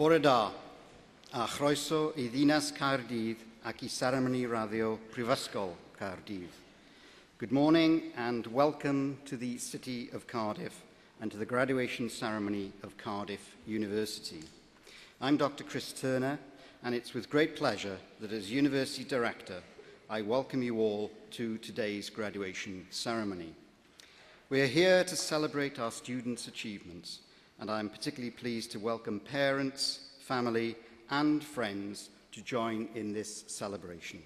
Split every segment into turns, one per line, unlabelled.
Bore da, a chroeso I ddinas Cardiff ac I seremoni radio Prifysgol Cardiff. Good morning and welcome to the city of Cardiff and to the graduation ceremony of Cardiff University. I'm Dr. Chris Turner, and it's with great pleasure that as University Director I welcome you all to today's graduation ceremony. We are here to celebrate our students' achievements, and I'm particularly pleased to welcome parents, family, and friends to join in this celebration.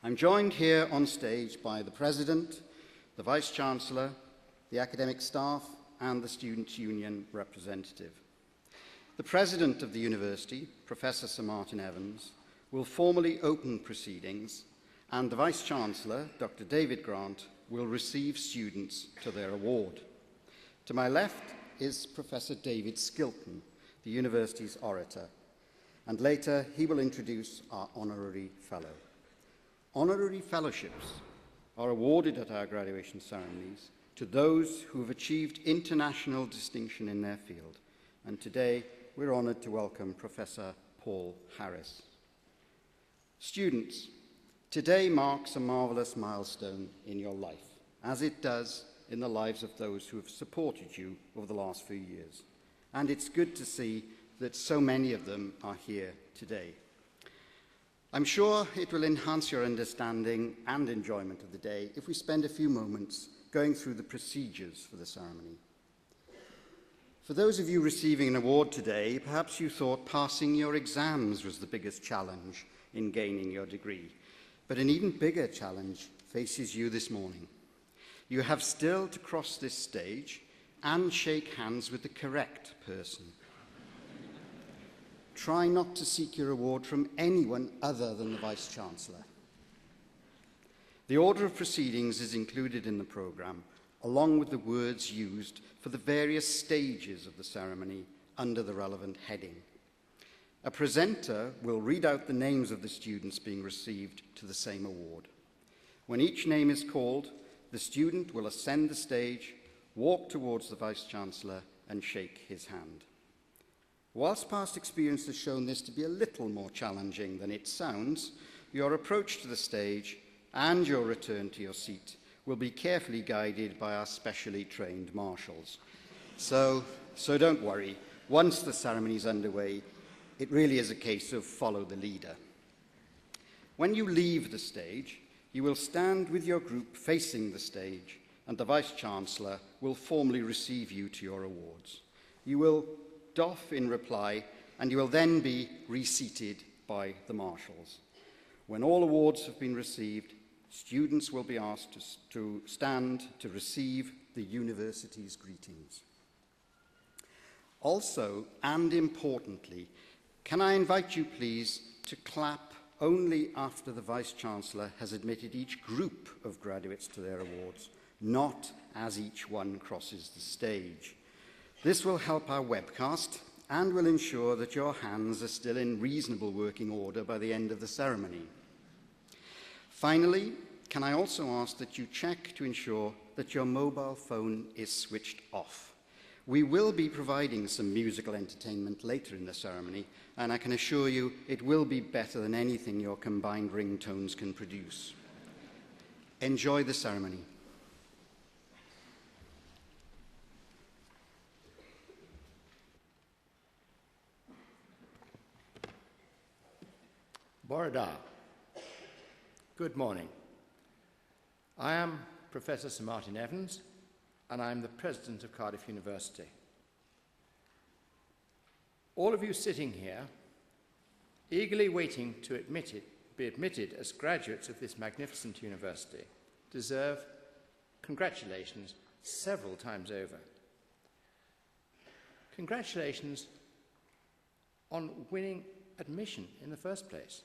I'm joined here on stage by the President, the Vice-Chancellor, the academic staff, and the Students' Union representative. The President of the University, Professor Sir Martin Evans, will formally open proceedings, and the Vice-Chancellor, Dr. David Grant, will receive students to their award. To my left is Professor David Skilton, the University's orator, and later he will introduce our honorary fellow. Honorary fellowships are awarded at our graduation ceremonies to those who have achieved international distinction in their field, and today we're honored to welcome Professor Paul Harris. Students, today marks a marvelous milestone in your life, as it does in the lives of those who have supported you over the last few years. And it's good to see that so many of them are here today. I'm sure it will enhance your understanding and enjoyment of the day if we spend a few moments going through the procedures for the ceremony. For those of you receiving an award today, perhaps you thought passing your exams was the biggest challenge in gaining your degree. But an even bigger challenge faces you this morning. You have still to cross this stage and shake hands with the correct person. Try not to seek your award from anyone other than the Vice-Chancellor. The order of proceedings is included in the programme, along with the words used for the various stages of the ceremony under the relevant heading. A presenter will read out the names of the students being received to the same award. When each name is called, the student will ascend the stage, walk towards the Vice-Chancellor and shake his hand. Whilst past experience has shown this to be a little more challenging than it sounds, your approach to the stage and your return to your seat will be carefully guided by our specially trained marshals. So don't worry, once the ceremony is underway, it really is a case of follow the leader. When you leave the stage, you will stand with your group facing the stage, and the Vice-Chancellor will formally receive you to your awards. You will doff in reply, and you will then be reseated by the marshals. When all awards have been received, students will be asked to stand to receive the university's greetings. Also, and importantly, can I invite you please to clap only after the Vice-Chancellor has admitted each group of graduates to their awards, not as each one crosses the stage. This will help our webcast and will ensure that your hands are still in reasonable working order by the end of the ceremony. Finally, can I also ask that you check to ensure that your mobile phone is switched off? We will be providing some musical entertainment later in the ceremony, and I can assure you it will be better than anything your combined ringtones can produce. Enjoy the ceremony.
Bore da. Good morning. I am Professor Sir Martin Evans, and I am the President of Cardiff University. All of you sitting here, eagerly waiting to be admitted as graduates of this magnificent university, deserve congratulations several times over. Congratulations on winning admission in the first place.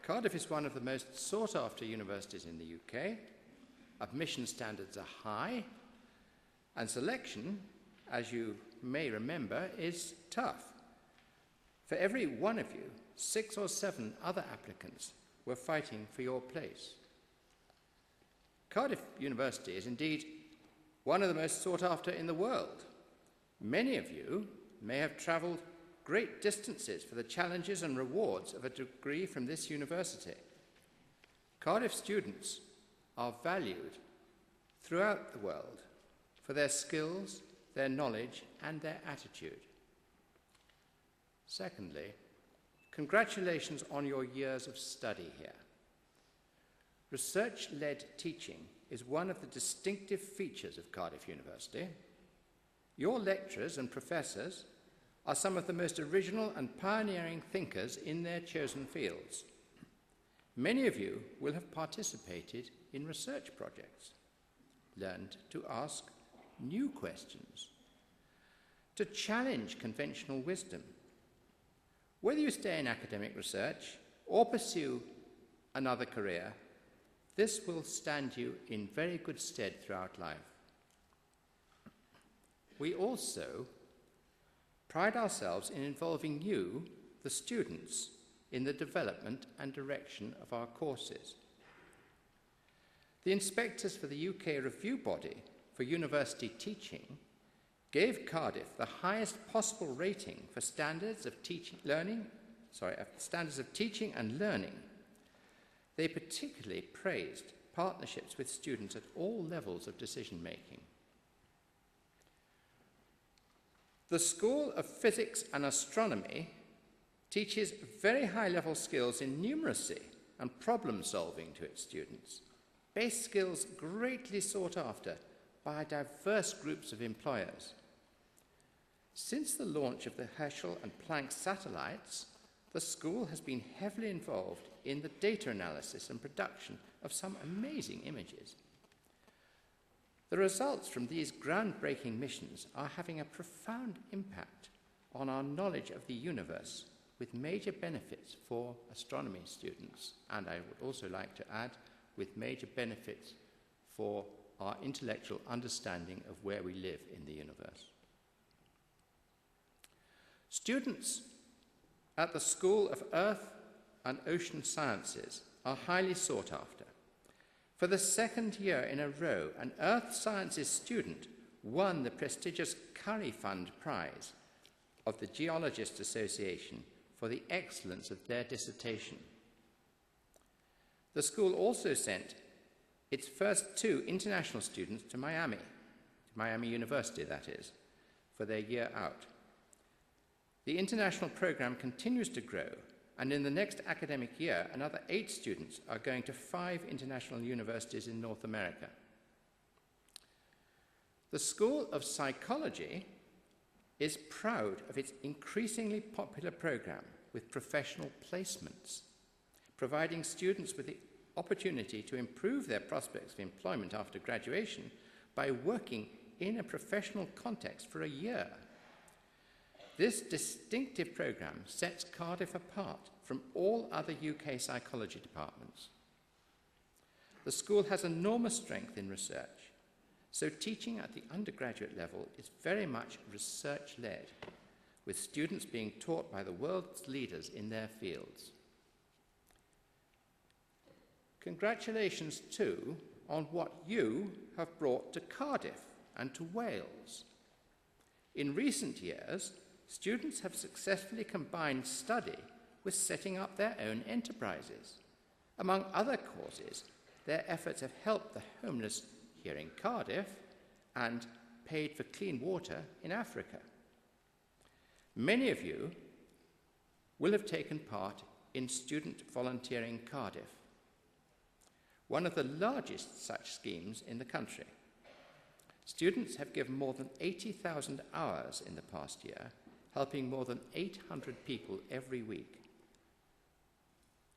Cardiff is one of the most sought-after universities in the UK. Admission standards are high, and selection, as you may remember, is tough. For every one of you, 6 or 7 other applicants were fighting for your place. Cardiff University is indeed one of the most sought after in the world. Many of you may have travelled great distances for the challenges and rewards of a degree from this university. Cardiff students are valued throughout the world for their skills, their knowledge, and their attitude. Secondly, congratulations on your years of study here. Research-led teaching is one of the distinctive features of Cardiff University. Your lecturers and professors are some of the most original and pioneering thinkers in their chosen fields. Many of you will have participated in research projects, learned to ask new questions, to challenge conventional wisdom. Whether you stay in academic research or pursue another career, this will stand you in very good stead throughout life. We also pride ourselves in involving you, the students, in the development and direction of our courses. The inspectors for the UK review body for university teaching gave Cardiff the highest possible rating for standards of teaching and learning. They particularly praised partnerships with students at all levels of decision-making. The School of Physics and Astronomy teaches very high-level skills in numeracy and problem-solving to its students, base skills greatly sought after by diverse groups of employers. Since the launch of the Herschel and Planck satellites, the school has been heavily involved in the data analysis and production of some amazing images. The results from these groundbreaking missions are having a profound impact on our knowledge of the universe, with major benefits for astronomy students, and I would also like to add, with major benefits for our intellectual understanding of where we live in the universe. Students at the School of Earth and Ocean Sciences are highly sought after. For the second year in a row, an Earth Sciences student won the prestigious Curry Fund Prize of the Geologists Association for the excellence of their dissertation. The school also sent its first 2 international students to Miami University, that is, for their year out. The international program continues to grow, and in the next academic year, another 8 students are going to 5 international universities in North America. The School of Psychology is proud of its increasingly popular program with professional placements, providing students with the opportunity to improve their prospects of employment after graduation by working in a professional context for a year. This distinctive program sets Cardiff apart from all other UK psychology departments. The school has enormous strength in research, so teaching at the undergraduate level is very much research-led, with students being taught by the world's leaders in their fields. Congratulations, too, on what you have brought to Cardiff and to Wales. In recent years, students have successfully combined study with setting up their own enterprises. Among other causes, their efforts have helped the homeless here in Cardiff and paid for clean water in Africa. Many of you will have taken part in student volunteering in Cardiff, one of the largest such schemes in the country. Students have given more than 80,000 hours in the past year, helping more than 800 people every week.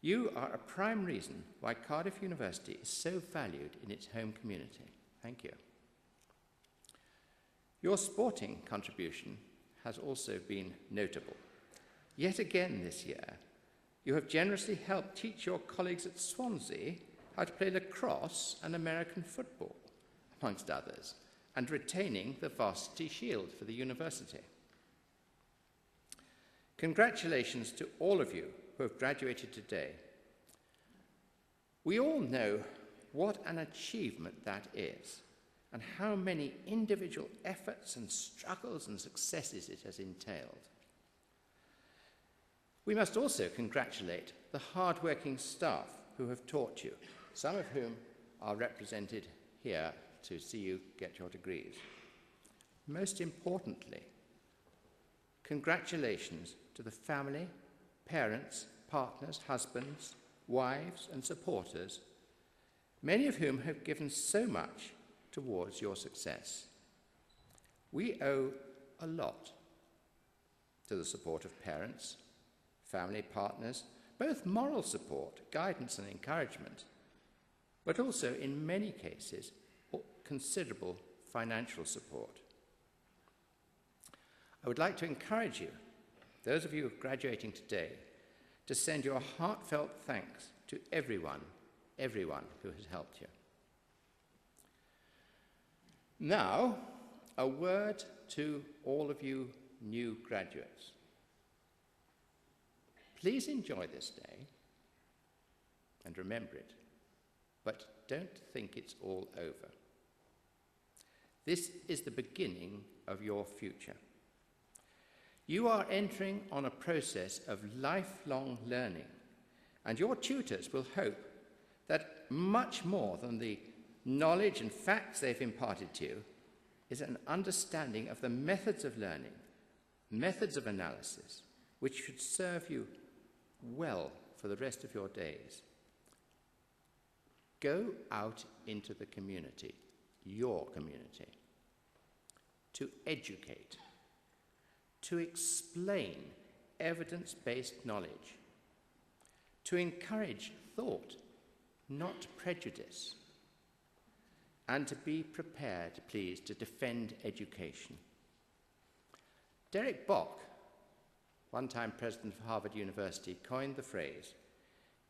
You are a prime reason why Cardiff University is so valued in its home community. Thank you. Your sporting contribution has also been notable. Yet again this year, you have generously helped teach your colleagues at Swansea how to play lacrosse and American football, amongst others, and retaining the varsity shield for the university. Congratulations to all of you who have graduated today. We all know what an achievement that is, and how many individual efforts and struggles and successes it has entailed. We must also congratulate the hard-working staff who have taught you, some of whom are represented here to see you get your degrees. Most importantly, congratulations to the family, parents, partners, husbands, wives, and supporters, many of whom have given so much towards your success. We owe a lot to the support of parents, family, partners, both moral support, guidance, and encouragement, but also, in many cases, considerable financial support. I would like to encourage you, those of you graduating today, to send your heartfelt thanks to everyone who has helped you. Now, a word to all of you new graduates. Please enjoy this day and remember it, but don't think it's all over. This is the beginning of your future. You are entering on a process of lifelong learning, and your tutors will hope that much more than the knowledge and facts they've imparted to you is an understanding of the methods of learning, methods of analysis, which should serve you well for the rest of your days. Go out into the community, your community, to educate, to explain evidence-based knowledge, to encourage thought, not prejudice, and to be prepared, please, to defend education. Derek Bock, one-time president of Harvard University, coined the phrase,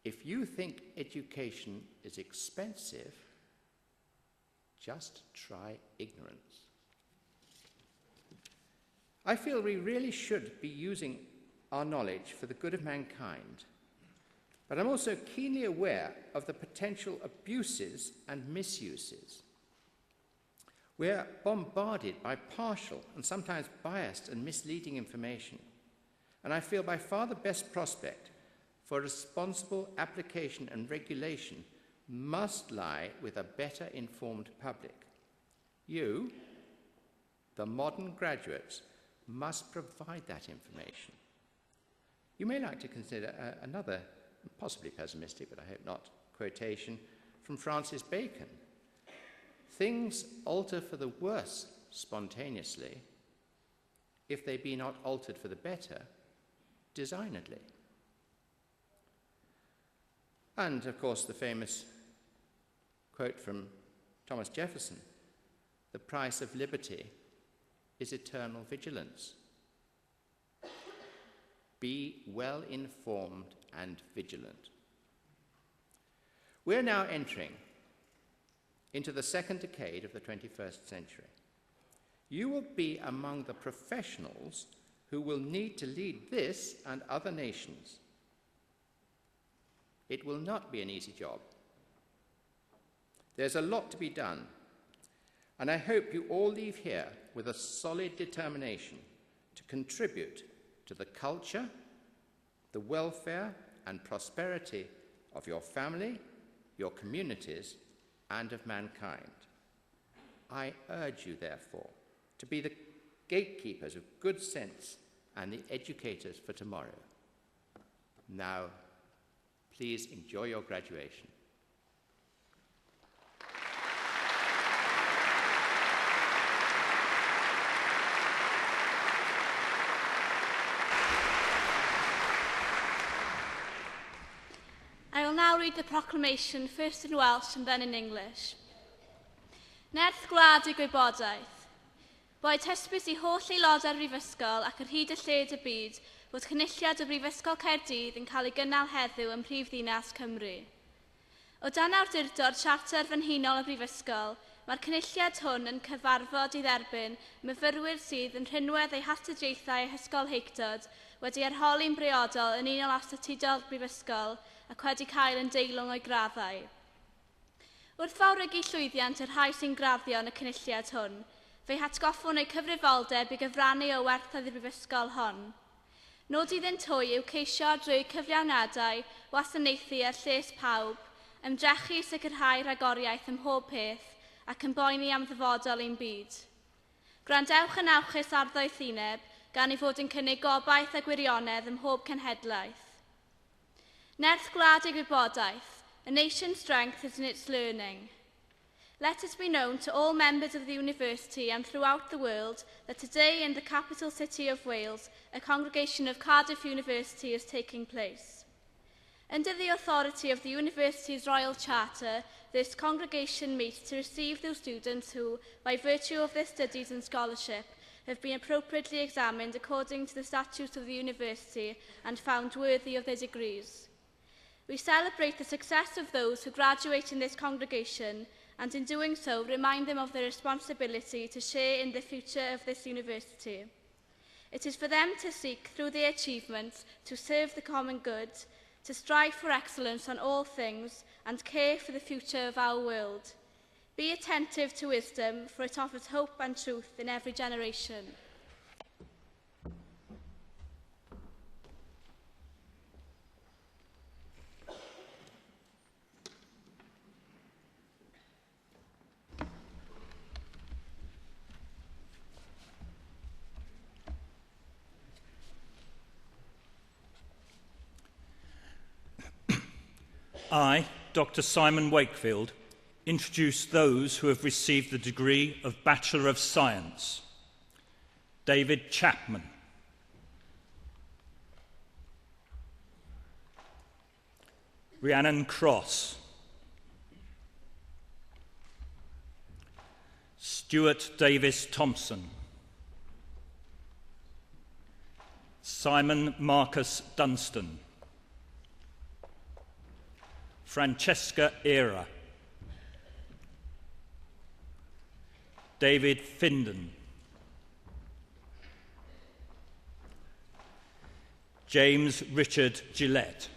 "If you think education is expensive, just try ignorance." I feel we really should be using our knowledge for the good of mankind, but I'm also keenly aware of the potential abuses and misuses. We're bombarded by partial and sometimes biased and misleading information, and I feel by far the best prospect for responsible application and regulation must lie with a better informed public. You, the modern graduates, must provide that information. You may like to consider another, possibly pessimistic, but I hope not, quotation from Francis Bacon. "Things alter for the worse spontaneously, if they be not altered for the better, designedly." And, of course, the famous quote from Thomas Jefferson, "The price of liberty is eternal vigilance." Be well informed and vigilant. We're now entering into the second decade of the 21st century. You will be among the professionals who will need to lead this and other nations. It will not be an easy job. There's a lot to be done, and I hope you all leave here with a solid determination to contribute to the culture, the welfare and prosperity of your family, your communities, and of mankind. I urge you, therefore, to be the gatekeepers of good sense and the educators for tomorrow. Now, please enjoy your graduation.
I will now read the proclamation, first in Welsh and then in English. Nerth gwlad y gwybodaeth. Boed hysbys I holl aelodau'r Brifysgol ac yr hyd y lled y byd fod cynulliad y Brifysgol Caerdydd yn cael ei gynnal heddiw ym Mhrifddinas Cymru. O dan awdurdod Siarter Frenhinol y Brifysgol, mae'r cynulliad hwn yn cyfarfod i dderbyn myfyrwyr sydd yn rhinwedd eu hastudieithau hysgol heictod wedi arholi'n briodol yn unol â statudol Brifysgol ac wedi cael yn deilwng o'i graddau. Wrth fawrygu llwyddiant yr rhai sy'n graddio yn y cynulliad hwn, fe'i hatgoffwn eu cyfrifoldeb i gyfrannu o werthoedd y Brifysgol hon. Nod iddynt hwy yw ceisio drwy cyflawniadau wasanaethu ar lles pawb, ymdrechu i sicrhau rhagoriaeth ym mhob peth ac yn boeni am ddyfodol ein byd. Gwrandewch yn awchus arddwyth uneb gan ei fod yn cynnig gobaith a gwirionedd ym mhob cenhedlaeth. Nerth gwlad ei gwybodaeth, a nation's strength is in its learning. Let it be known to all members of the university and throughout the world that today in the capital city of Wales, a congregation of Cardiff University is taking place. Under the authority of the university's Royal Charter, this congregation meets to receive those students who, by virtue of their studies and scholarship, have been appropriately examined according to the statutes of the university and found worthy of their degrees. We celebrate the success of those who graduate in this congregation and in doing so remind them of their responsibility to share in the future of this university. It is for them to seek, through their achievements, to serve the common good, to strive for excellence on all things, and care for the future of our world. Be attentive to wisdom, for it offers hope and truth in every generation.
I, Dr. Simon Wakefield, introduce those who have received the degree of Bachelor of Science. David Chapman. Rhiannon Cross. Stuart Davis Thompson. Simon Marcus Dunstan. Francesca Era. David Finden. James Richard Gillette.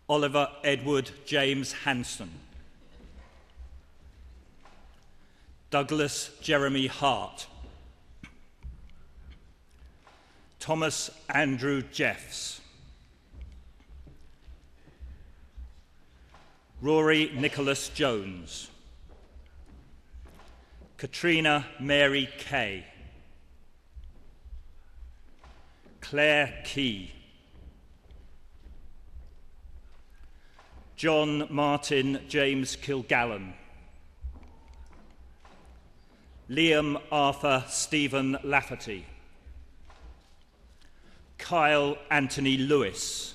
Oliver Edward James Hanson. Douglas Jeremy Hart. Thomas Andrew Jeffs. Rory Nicholas Jones. Katrina Mary Kay. Claire Key. John Martin James Kilgallen. Liam Arthur Stephen Lafferty. Kyle Anthony Lewis.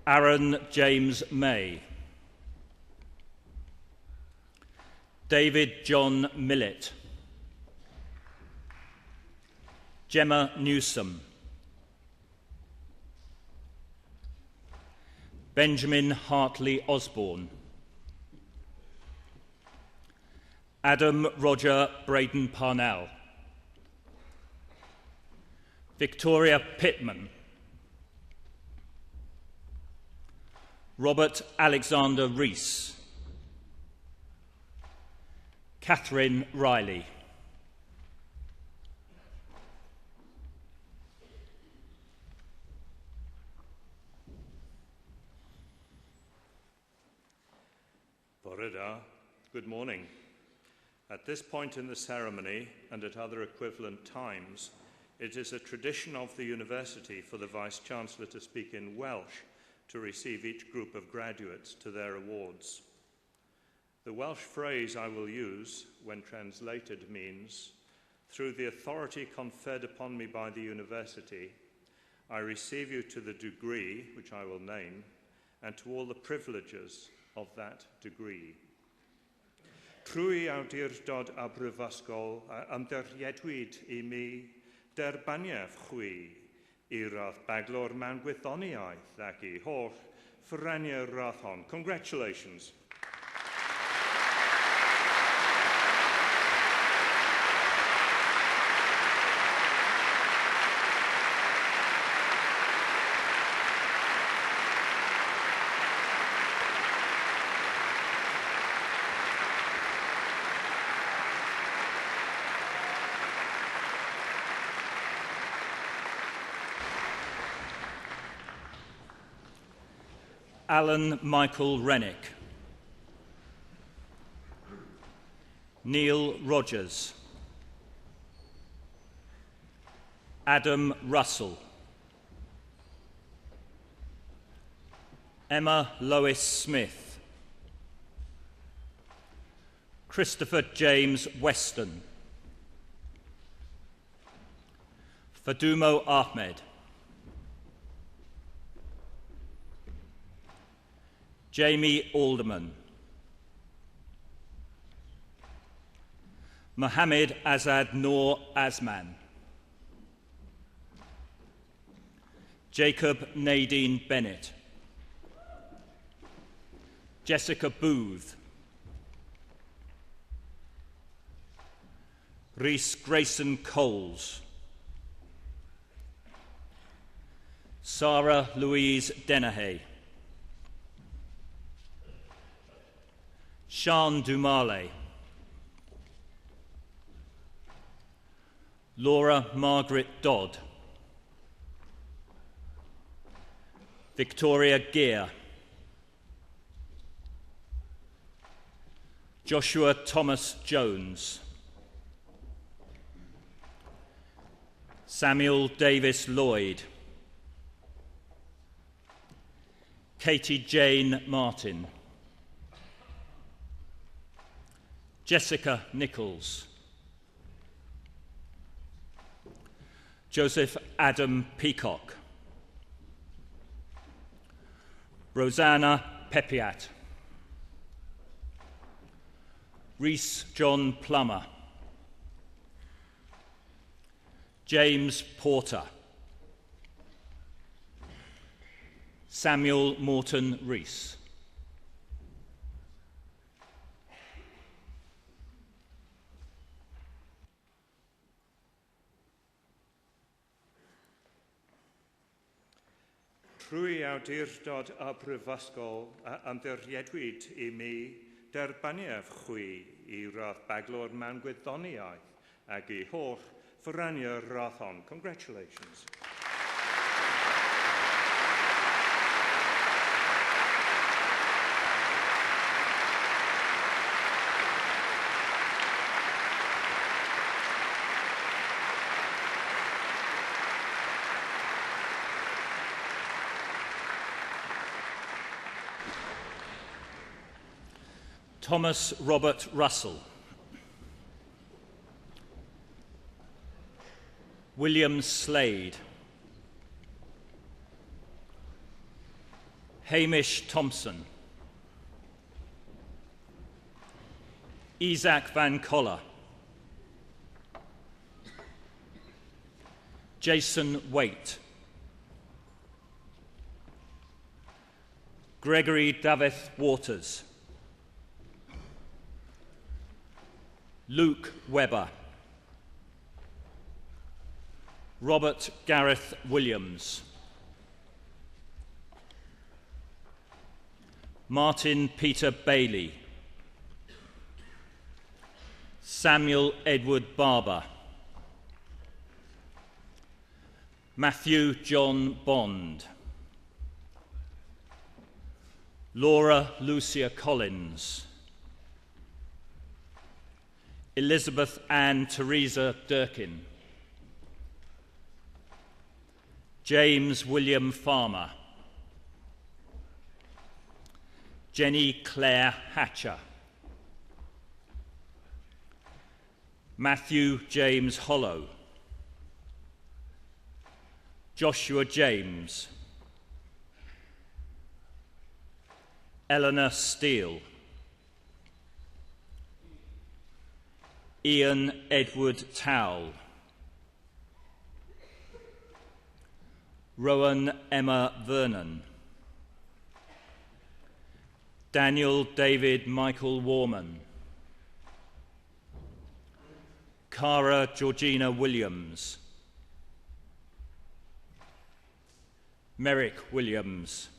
Aaron James May. David John Millett. Gemma Newsom. Benjamin Hartley Osborne. Adam Roger Braden Parnell. Victoria Pittman. Robert Alexander Rees. Catherine Riley.
Bore da. Good morning. At this point in the ceremony and at other equivalent times, it is a tradition of the university for the Vice-Chancellor to speak in Welsh to receive each group of graduates to their awards. The Welsh phrase I will use, when translated, means, "Through the authority conferred upon me by the university, I receive you to the degree, which I will name, and to all the privileges of that degree." Trwy awdurdod a brifysgol ymddirriedwyd I mi derbaniaeth chwi I radd baglor mewn gwyddoniaeth ac I holl ffreniau'r radd hon. Congratulations.
Alan Michael Rennick, Neil Rogers, Adam Russell, Emma Lois Smith, Christopher James Weston, Fadumo Ahmed, Jamie Alderman, Mohammed Azad Noor Azman, Jacob Nadine Bennett, Jessica Booth, Rhys Grayson Coles, Sarah Louise Dennehy, Sian Dumale, Laura Margaret Dodd, Victoria Gear, Joshua Thomas Jones, Samuel Davis Lloyd, Katie Jane Martin, Jessica Nichols, Joseph Adam Peacock, Rosanna Pepiat, Rhys John Plummer, James Porter, Samuel Morton Rees.
Trwy awdurdod a brifysgol ymddiriedwyd I mi derbaniaf chwi I radd baglor mewn gwyddoniaeth ac I holl fyrraniau'r radd hon. Congratulations.
Thomas Robert Russell, William Slade, Hamish Thompson, Isaac Van Coller, Jason Waite, Gregory Davith Waters, Luke Webber, Robert Gareth Williams, Martin Peter Bailey, Samuel Edward Barber, Matthew John Bond, Laura Lucia Collins, Elizabeth Ann Teresa Durkin, James William Farmer, Jenny Claire Hatcher, Matthew James Hollow, Joshua James, Eleanor Steele, Ian Edward Towle, Rowan Emma Vernon, Daniel David Michael Warman, Cara Georgina Williams, Merrick Williams,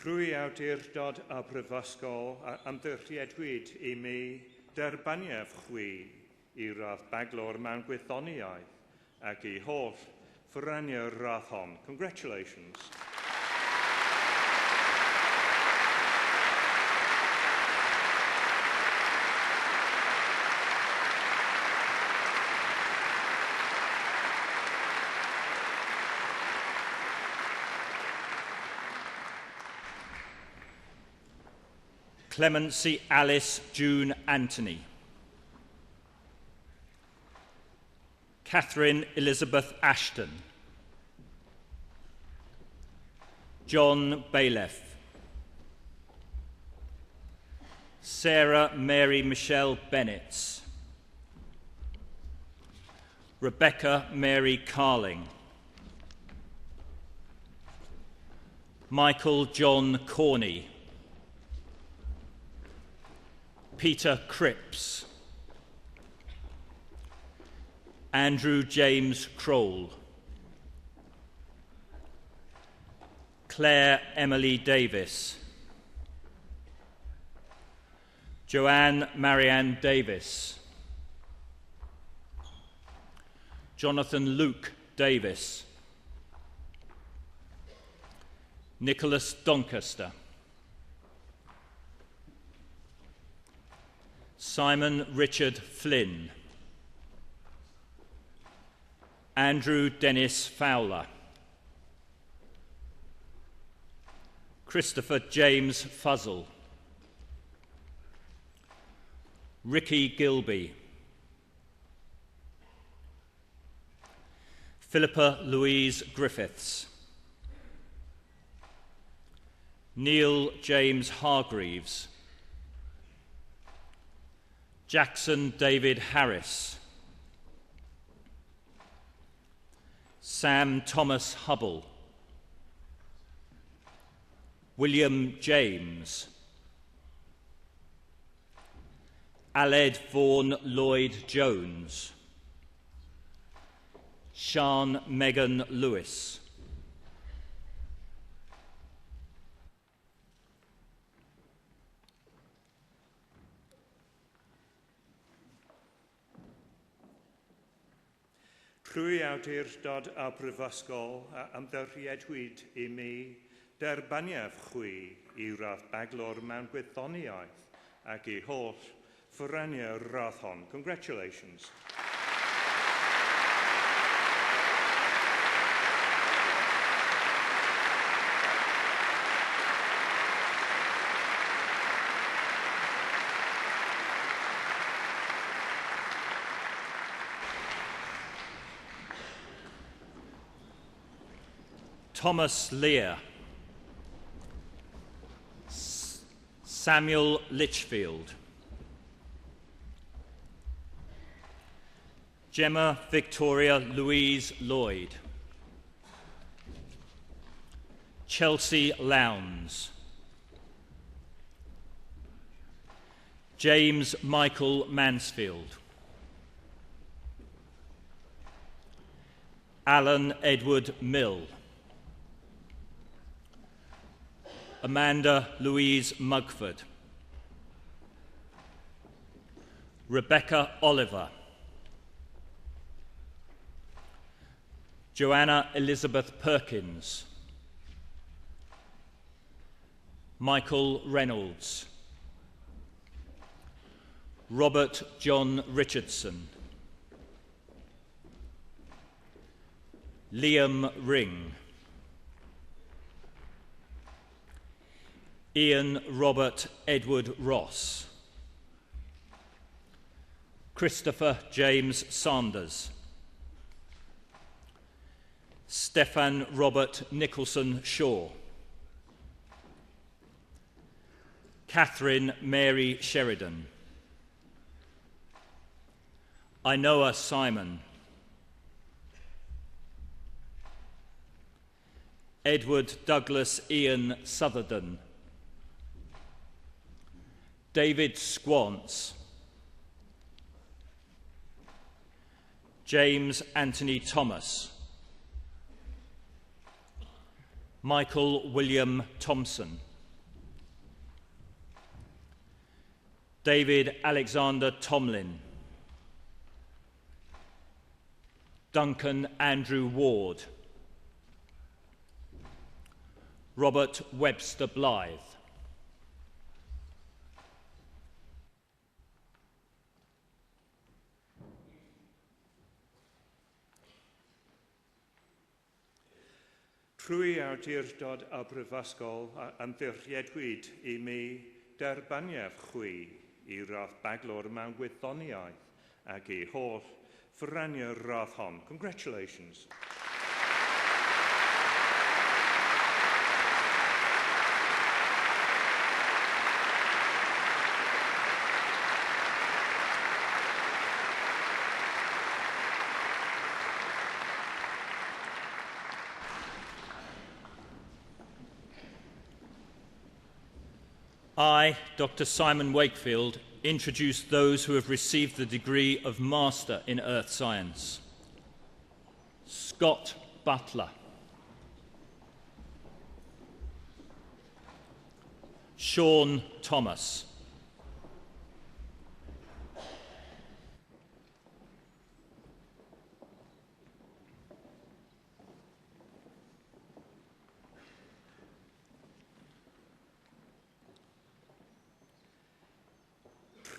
Trwy awdurdod a brifysgol a ymddychiadwyd I mi derbaniaf chwi I radd baglor mewn gwyddoniaeth ac I holl ffyraniau'r radd hon. Congratulations.
Clemency Alice June Anthony. Catherine Elizabeth Ashton. John Bailiff. Sarah Mary Michelle Bennett. Rebecca Mary Carling. Michael John Corney. Peter Cripps. Andrew James Kroll. Claire Emily Davis. Joanne Marianne Davis. Jonathan Luke Davis. Nicholas Doncaster. Simon Richard Flynn. Andrew Dennis Fowler. Christopher James Fuzzle. Ricky Gilby. Philippa Louise Griffiths. Neil James Hargreaves. Jackson David Harris. Sam Thomas Hubble. William James. Aled Vaughan Lloyd Jones. Sian Megan Lewis.
Trwy awdurdod a brifysgol a ymddychiadwyd I mi derbaniaf chwi I radd baglor mewn gwyddoniaeth ac I holl ffyraniau'r radd hon. Congratulations.
Thomas Lear. Samuel Litchfield. Gemma Victoria Louise Lloyd. Chelsea Lowndes. James Michael Mansfield. Alan Edward Mill. Amanda Louise Mugford. Rebecca Oliver. Joanna Elizabeth Perkins. Michael Reynolds. Robert John Richardson. Liam Ring. Ian Robert Edward Ross. Christopher James Sanders. Stefan Robert Nicholson Shaw. Catherine Mary Sheridan. Inoa Simon. Edward Douglas Ian Southerden. David Squance. James Anthony Thomas. Michael William Thompson. David Alexander Tomlin, Duncan Andrew Ward, Robert Webster Blythe,
Trwy awdurdod a brifysgol ymddiriedwyd I mi derbaniaf chwi I radd baglor mewn gwyddoniaeth ac I holl ffraniau'r radd hon. Congratulations.
I, Dr. Simon Wakefield, introduce those who have received the degree of Master in Earth Science. Scott Butler, Sean Thomas,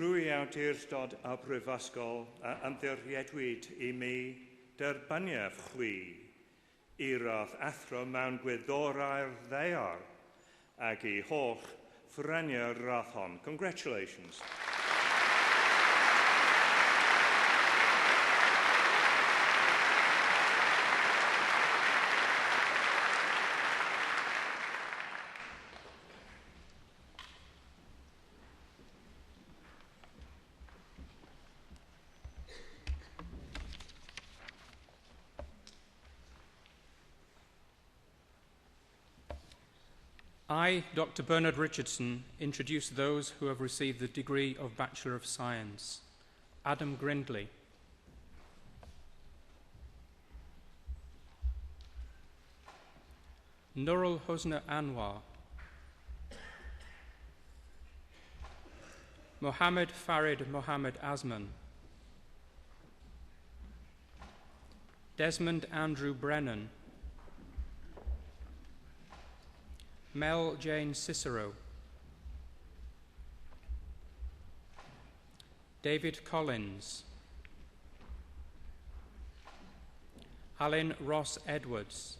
Trwy awdurdod a brifysgol ymddiriedwyd I mi derbaniaf chwi I radd athro mewn gwyddorau'r ddeiar ac I holl ffraniau'r radd hon. Congratulations.
I, Dr. Bernard Richardson, introduce those who have received the degree of Bachelor of Science. Adam Grindley, Nurul Husna Anwar, Mohammed Farid Mohammed Asman, Desmond Andrew Brennan, Mel Jane Cicero, David Collins, Alan Ross Edwards,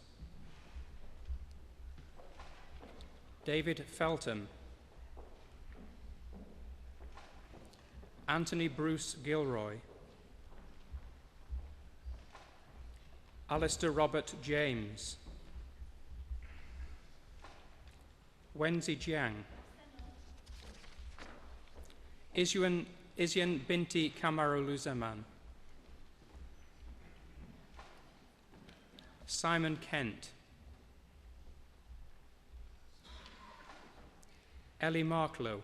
David Feltham, Anthony Bruce Gilroy, Alistair Robert James, Wenzi Jiang, Isyan Binti Kamaruluzaman, Simon Kent, Ellie Marklow,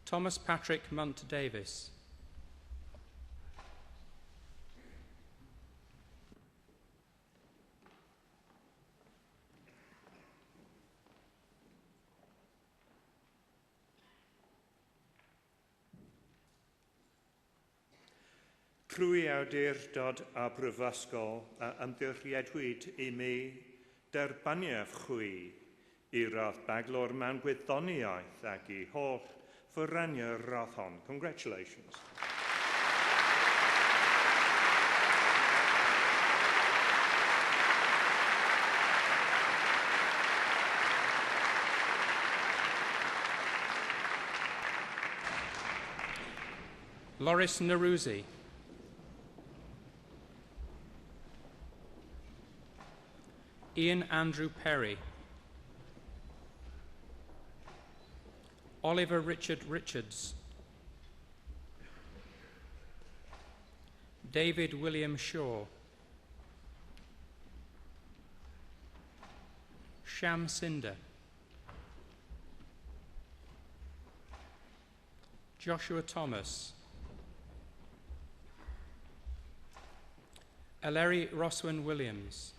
Thomas Patrick Munt Davis,
Trwy awdurdod a brifysgol ymddiriedwyd I mi derbaniaf chwi I radd baglor mewn gwyddoniaeth ac I holl ffraniau'r radd hon. Congratulations.
Loris Naruzi, Ian Andrew Perry, Oliver Richard Richards, David William Shaw, Sham Cinder, Joshua Thomas, Ellery Roswin Williams,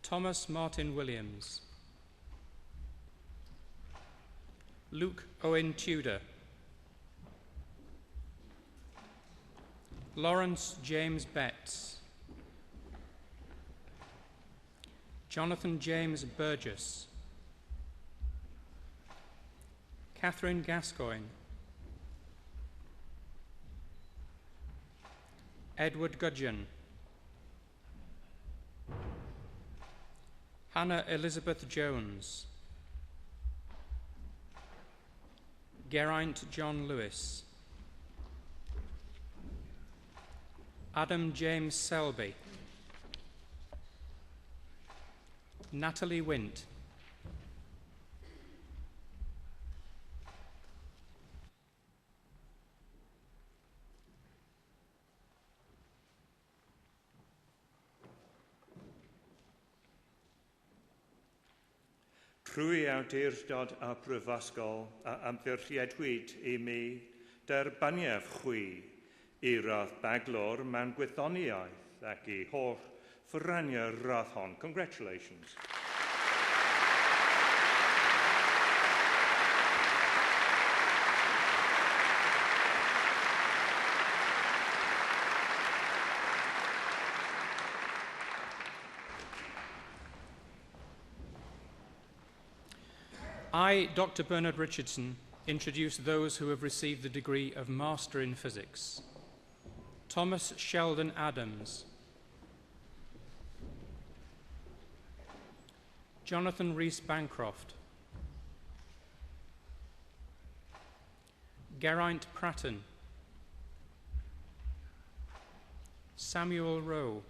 Thomas Martin Williams, Luke Owen Tudor, Lawrence James Betts, Jonathan James Burgess, Catherine Gascoigne, Edward Gudgeon, Hannah Elizabeth Jones, Geraint John Lewis, Adam James Selby, Natalie Wint,
Trwy awdurdod a brifysgol a ymddiriedwyd I mi derbaniaf chwi I radd baglor mewn gwyddoniaeth ac I holl ffyrraniau'r radd hon. Congratulations.
I, Dr. Bernard Richardson, introduce those who have received the degree of Master in Physics. Thomas Sheldon Adams, Jonathan Rhys Bancroft, Geraint Pratton, Samuel Rowe,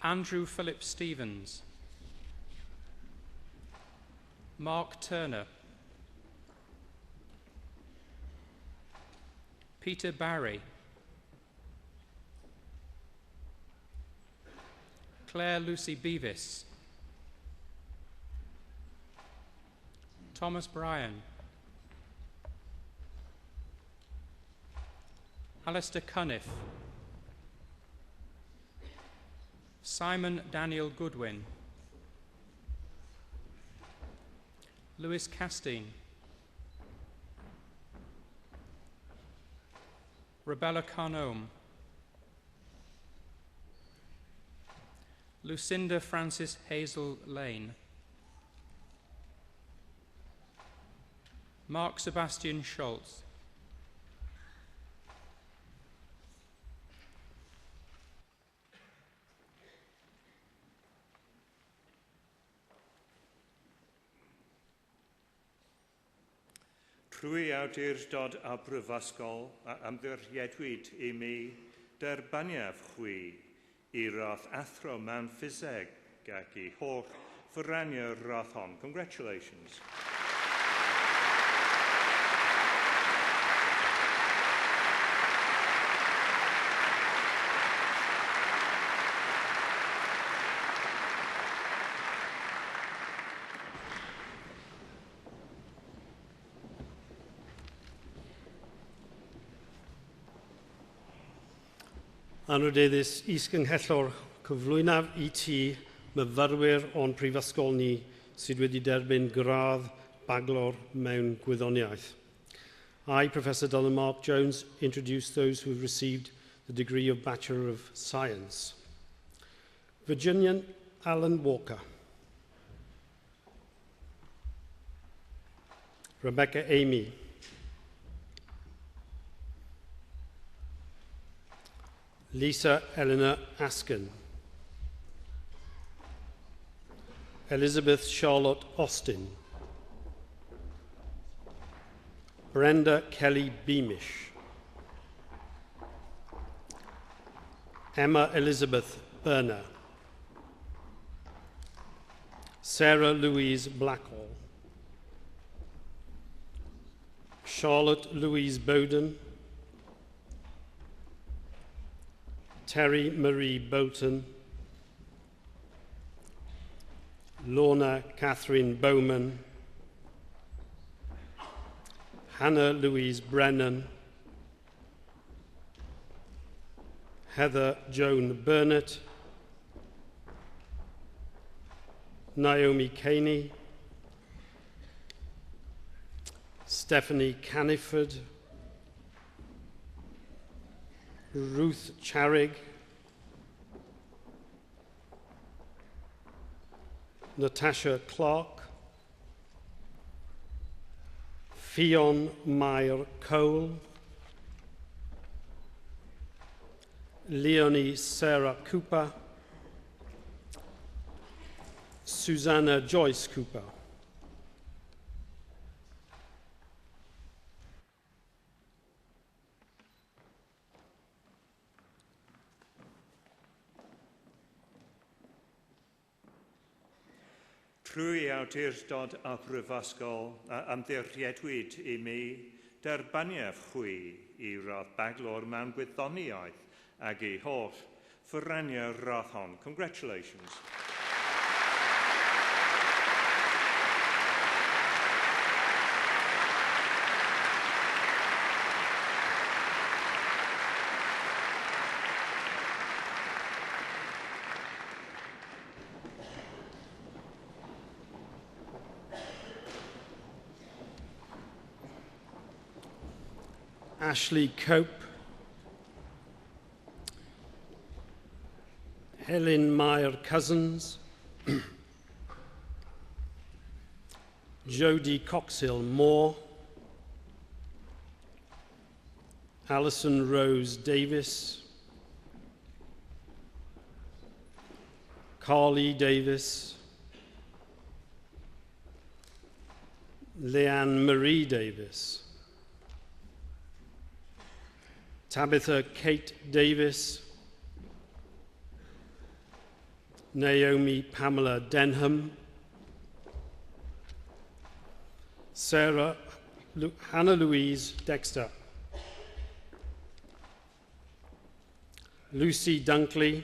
Andrew Philip Stevens, Mark Turner, Peter Barry, Claire Lucy Beavis, Thomas Bryan, Alistair Cunniff, Simon Daniel Goodwin, Lewis Castine, Rebecca Carnome, Lucinda Francis Hazel Lane, Mark Sebastian Schultz,
Trwy awdurdod a brifysgol a ymddiriedwyd I mi derbaniaf chwi I radd athro mewn PHYSX ac I holl ffyrraniau'r radd hon. Congratulations.
Anrydeddus is-gynghellor cyflwynaf I ti myfyrwyr o'n prifysgol ni sydd wedi derbyn gradd baglor mewn gwyddoniaeth. I, Professor Dr. Mark Jones, introduce those who have received the degree of Bachelor of Science. Virginian Alan Walker, Rebecca Amy, Lisa Eleanor Askin, Elizabeth Charlotte Austin, Brenda Kelly Beamish, Emma Elizabeth Berner, Sarah Louise Blackwell, Charlotte Louise Bowden, Terry Marie Bolton, Lorna Catherine Bowman, Hannah Louise Brennan, Heather Joan Burnett, Naomi Caney, Stephanie Caniford, Ruth Charig, Natasha Clark, Fionn Meyer Cole, Leonie Sarah Cooper, Susanna Joyce Cooper.
Trwy awdurdod a brifysgol ymddiriedwyd I mi derbaniaf chwi I radd baglor mewn gwyddoniaeth ag I holl ffyrrenia radd hon. Congratulations.
Ashley Cope, Helen Meyer Cousins, Jodie Coxhill Moore, Alison Rose Davis, Carly Davis, Leanne Marie Davis, Tabitha Kate Davis, Naomi Pamela Denham, Hannah Louise Dexter, Lucy Dunkley,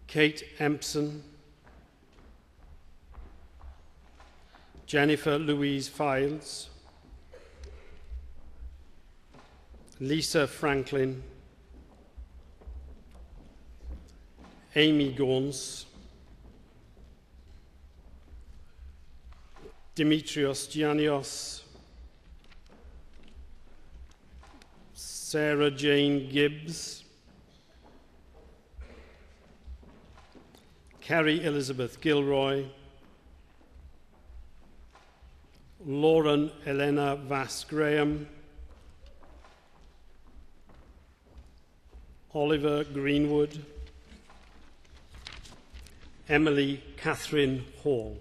Kate Empson, Jennifer Louise Files, Lisa Franklin, Amy Gauns, Dimitrios Giannios, Sarah Jane Gibbs, Carrie Elizabeth Gilroy, Lauren Elena Vass Graham, Oliver Greenwood, Emily Catherine Hall.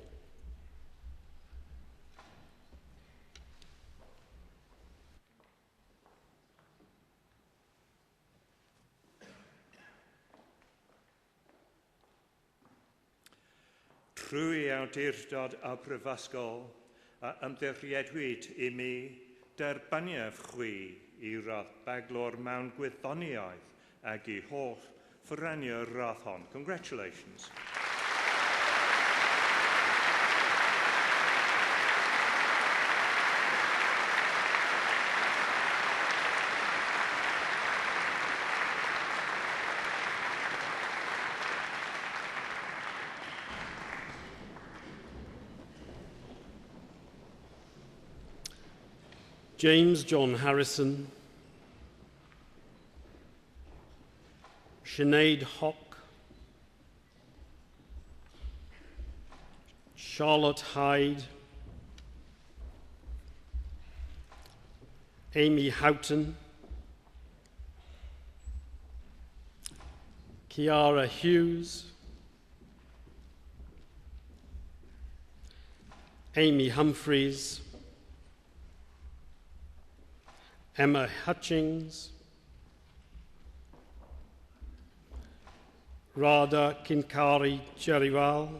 Trwy awdurdod a brifysgol ymddiriedwyd I mi derbaniaf chwi I radd baglor mewn gwyddoniaeth ag I holl ffyrrenia radd hon. Congratulations.
James John Harrison, Sinead Hock, Charlotte Hyde, Amy Houghton, Kiara Hughes, Amy Humphreys, Emma Hutchings, Radha Kinkari Cheriwal,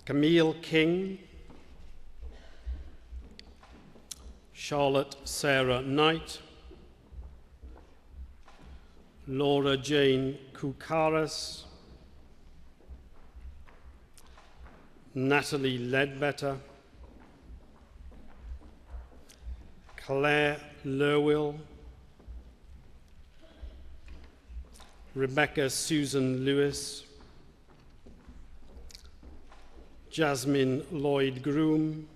Camille King, Charlotte Sarah Knight, Laura Jane Koukaras, Natalie Ledbetter, Claire Lerwill, Rebecca Susan Lewis, Jasmine Lloyd Groom,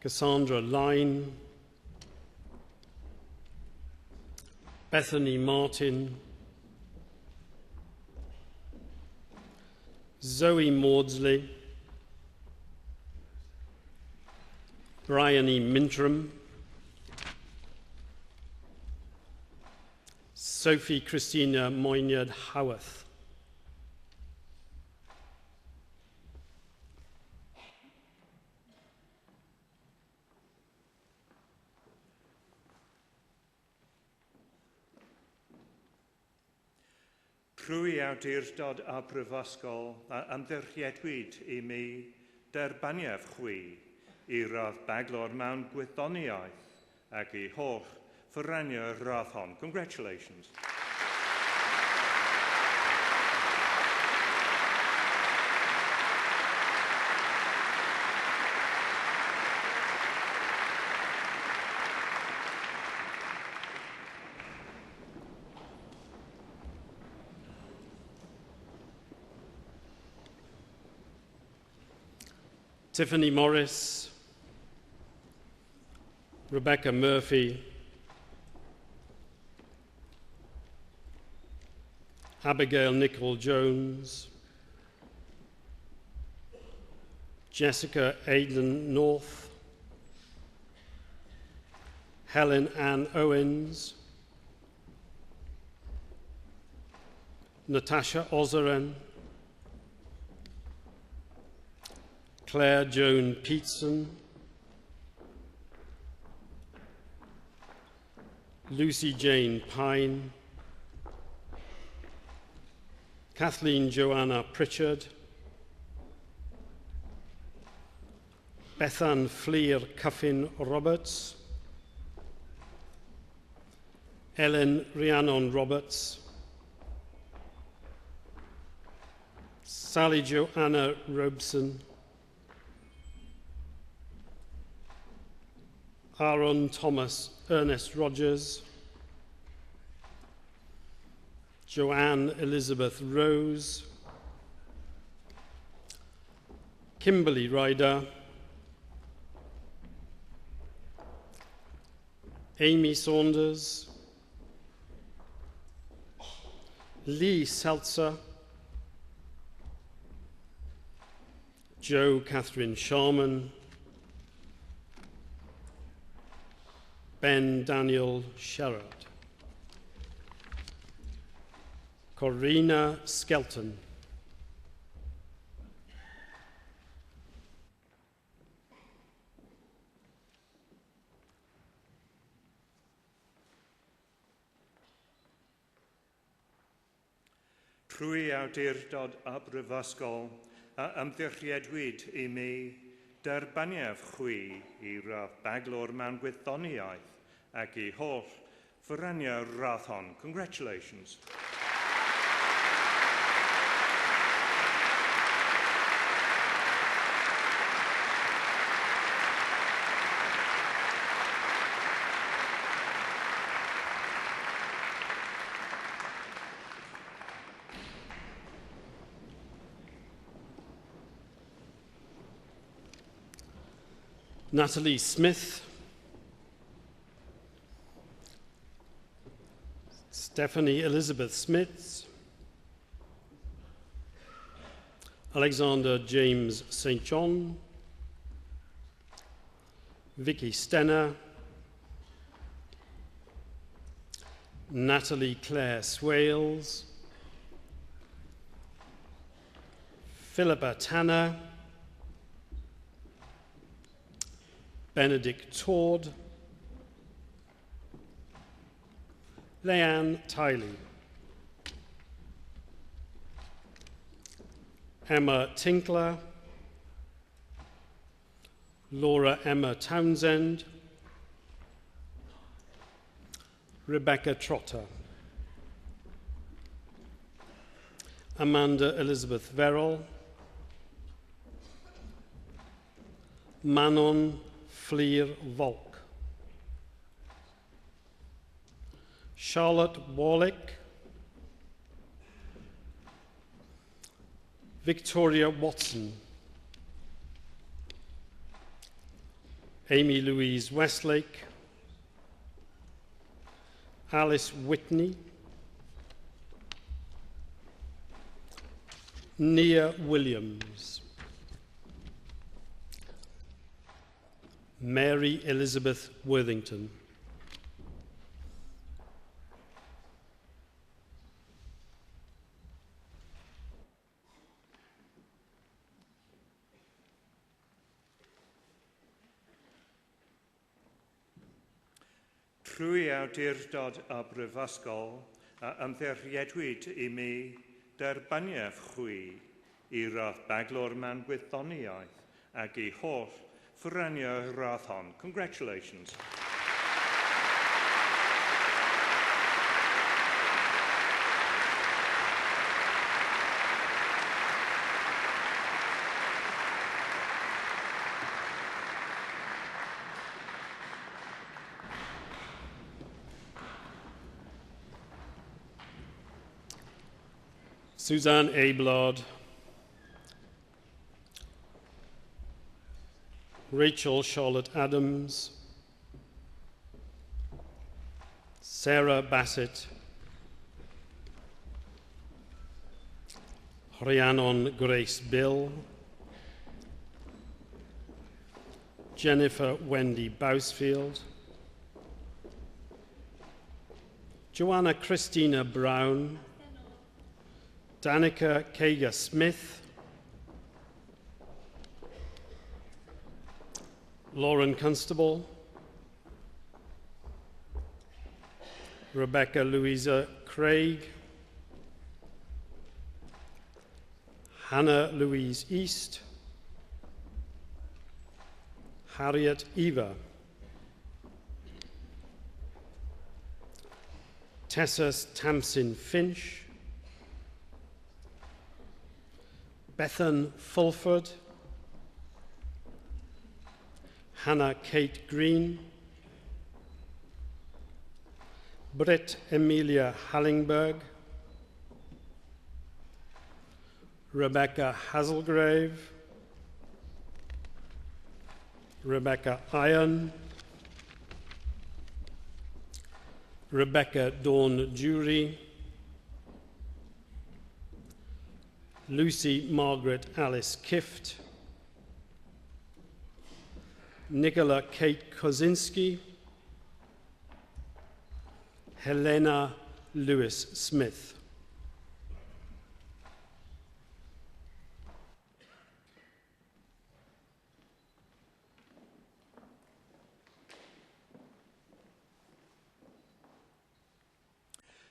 Cassandra Line, Bethany Martin, Zoe Maudsley, Bryony Mintram, Sophie Christina Moynard Howarth,
Trwy awdurdod a brifysgol a ymddirchiedwyd I mi derbaniaf chwi I radd baglor mewn gwyddoniaeth ac I holl ffyrranio radd hon. Congratulations.
Tiffany Morris, Rebecca Murphy, Abigail Nicole Jones, Jessica Aidan North, Helen Ann Owens, Natasha Ozeran, Claire Joan Peetson, Lucy Jane Pine, Kathleen Joanna Pritchard, Bethan Fleer Cuffin Roberts, Ellen Rhiannon Roberts, Sally Joanna Robeson, Aaron Thomas Ernest Rogers, Joanne Elizabeth Rose, Kimberly Ryder, Amy Saunders, Lee Seltzer, Jo Catherine Sharman, Ben Daniel Sherrod, Corina Skelton,
Trwy awdurdod a brifysgol a ymddirchiedwyd I mi derbaniaf chwi I radd baglor mewn gwyddoniaeth ac I holl ffyrranio radd hon. Congratulations.
Natalie Smith, Stephanie Elizabeth Smith, Alexander James St. John, Vicky Stenner, Natalie Claire Swales, Philippa Tanner, Benedict Todd, Leanne Tiley, Emma Tinkler, Laura Emma Townsend, Rebecca Trotter, Amanda Elizabeth Verrill, Manon Fleer Volk, Charlotte Warlick, Victoria Watson, Amy Louise Westlake, Alice Whitney, Nia Williams, Mary Elizabeth Worthington,
Trwy awdurdod a brifysgol, ymddiriedwyd I mi derbaniaeth chwi I radd baglor mewn gwyddoniaeth ac I holl ffrynio radd hon. Congratulations.
Suzanne Ablard, Rachel Charlotte Adams, Sarah Bassett, Rhiannon Grace Bill, Jennifer Wendy Bousfield, Joanna Christina Brown, Danica Kaga Smith, Lauren Constable, Rebecca Louisa Craig, Hannah Louise East, Harriet Eva, Tessa Tamsin Finch, Bethan Fulford, Hannah Kate Green, Britt Emilia Hallingberg, Rebecca Hazelgrave, Rebecca Iron, Rebecca Dawn Jury, Lucy Margaret Alice Kift, Nicola Kate Kozinski, Helena Lewis Smith.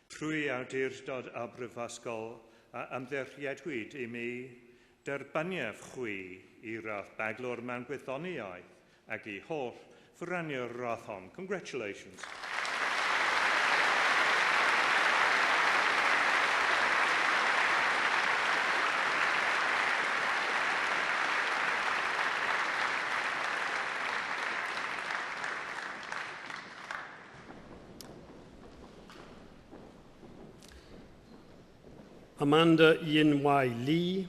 Trwy awdurdod a brifysgol, ymddiriedwyd I mi derbaniaeth chwi I radd baglor mewn gwyddoniaeth ac I holl ffrynio'r radd hon. Congratulations.
Amanda Yin-Wai Lee,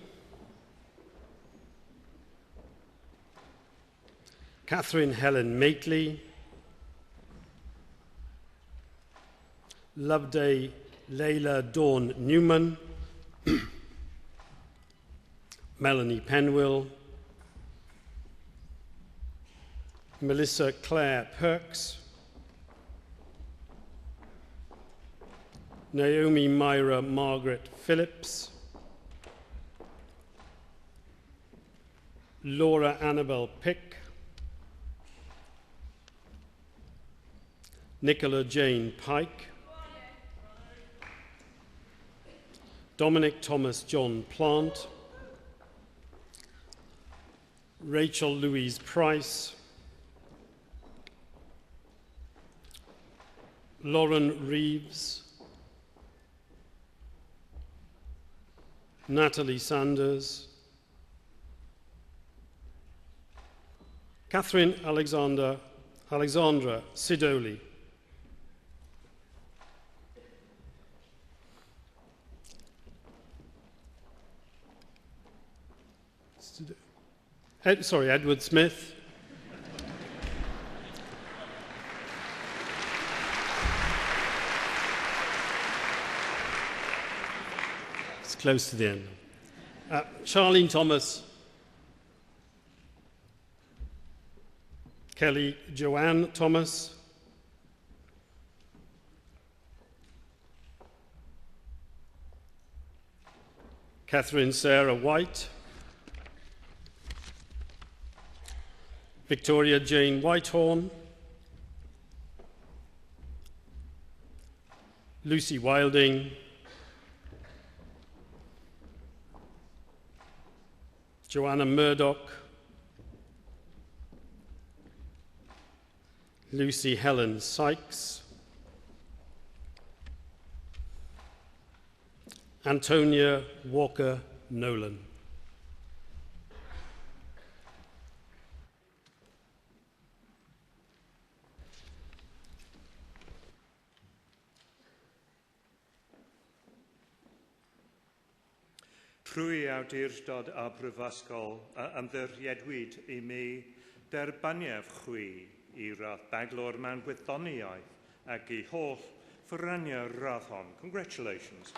Catherine Helen Makeley, Loveday Leila Dawn Newman, Melanie Penwill, Melissa Claire Perks, Naomi Myra Margaret Phillips, Laura Annabel Pick, Nicola Jane Pike, Dominic Thomas John Plant, Rachel Louise Price, Lauren Reeves, Natalie Sanders, Catherine Alexandra Sidoli. Edward Smith. It's close to the end. Charlene Thomas. Kelly Joanne Thomas. Catherine Sarah White. Victoria Jane Whitehorn. Lucy Wilding. Joanna Murdoch. Lucy Helen Sykes. Antonia Walker Nolan.
Trwy awdurdod a brifysgol ymddiriedwyd I mi derbaniaf chwi I radd baglor mewn gwyddoniaeth ac I holl ffyrrania radd hon. Congratulations.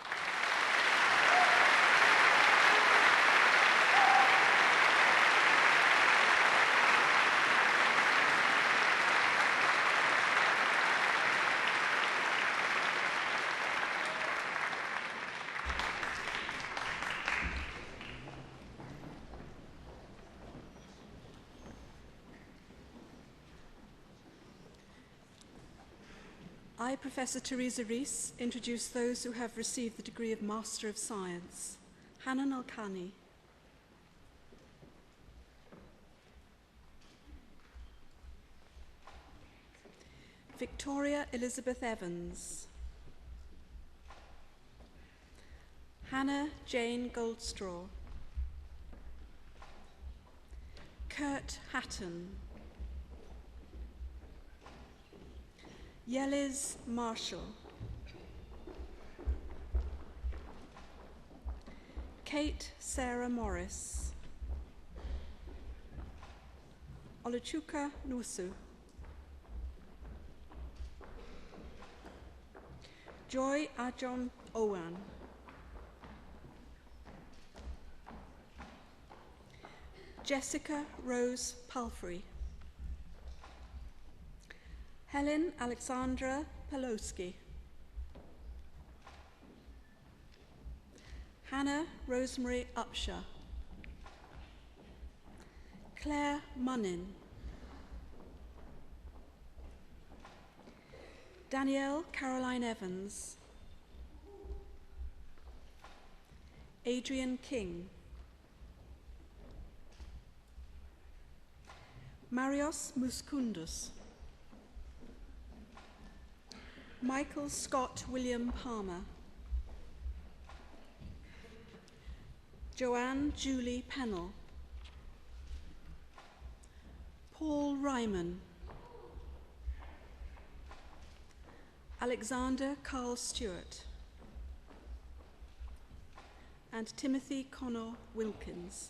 I, Professor Teresa Rees, introduce those who have received the degree of Master of Science. Hanan Alkani. Victoria Elizabeth Evans. Hannah Jane Goldstraw. Kurt Hatton. Yeliz Marshall. Kate Sarah Morris. Oluchuka Nusu. Joy Ajon Owan. Jessica Rose Palfrey. Helen Alexandra Pelowski. Hannah Rosemary Upshur. Claire Munnin. Danielle Caroline Evans. Adrian King. Marios Muskundus. Michael Scott William Palmer. Joanne Julie Pennell. Paul Ryman. Alexander Carl Stewart. And Timothy Connor Wilkins.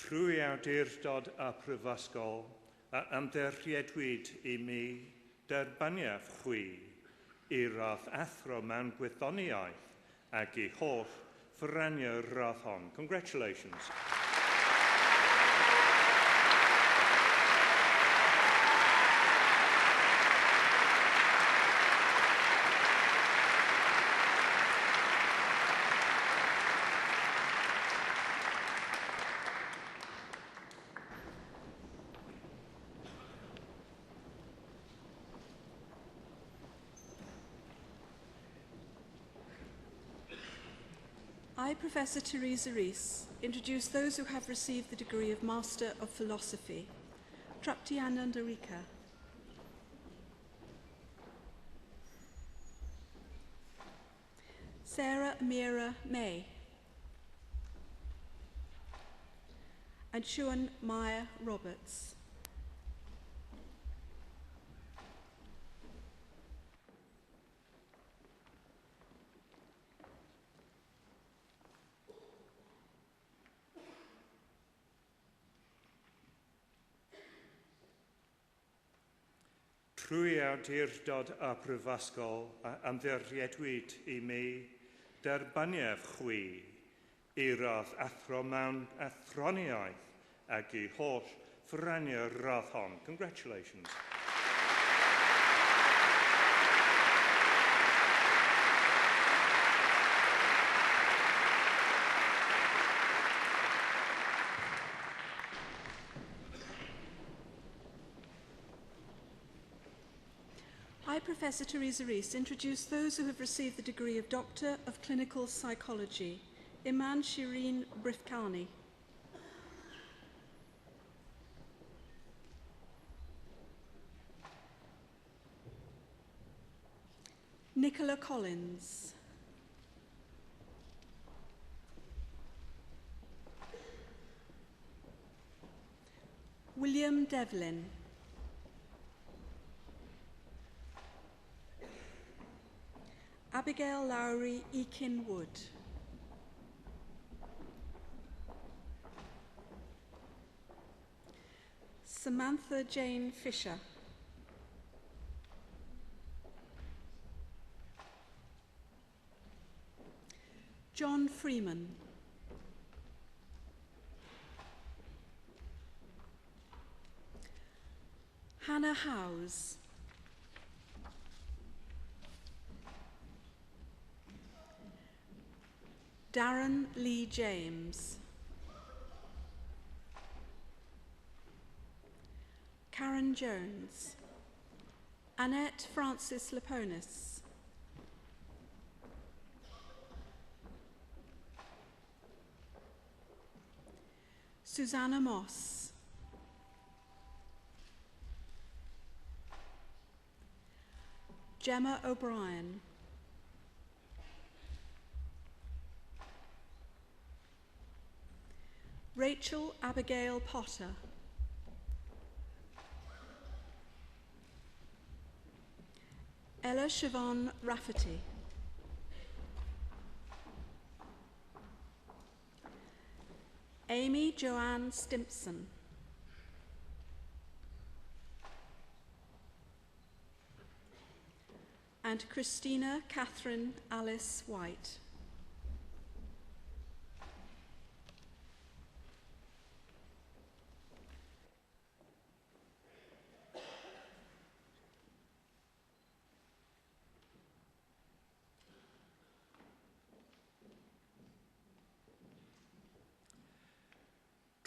Trwy awdurdod a prifysgol ymddiriedwyd I mi derbaniaf chwi I radd athro mewn gwyddoniaeth ac I holl ffyrrania radd hon. Congratulations.
I, Professor Teresa Rees, introduce those who have received the degree of Master of Philosophy. Trapti Anandarika. Sarah Amira May. And Siwan Maya Roberts.
Trwy awdurdod a prifysgol a ymddiriedwyd I mi derbaniaf chwi I radd athro mewn athroniaeth ac I holl ffraniau'r radd hon. Congratulations.
I, Professor Teresa Rees, introduce those who have received the degree of Doctor of Clinical Psychology. Iman Shireen Brifkani. Nicola Collins. William Devlin. Abigail Lowry Eakin Wood. Samantha Jane Fisher. John Freeman. Hannah Howes. Darren Lee James. Karen Jones. Annette Francis Laponis. Susanna Moss. Gemma O'Brien. Rachel Abigail Potter. Ella Siobhan Rafferty. Amy Joanne Stimpson. And Christina Catherine Alice White.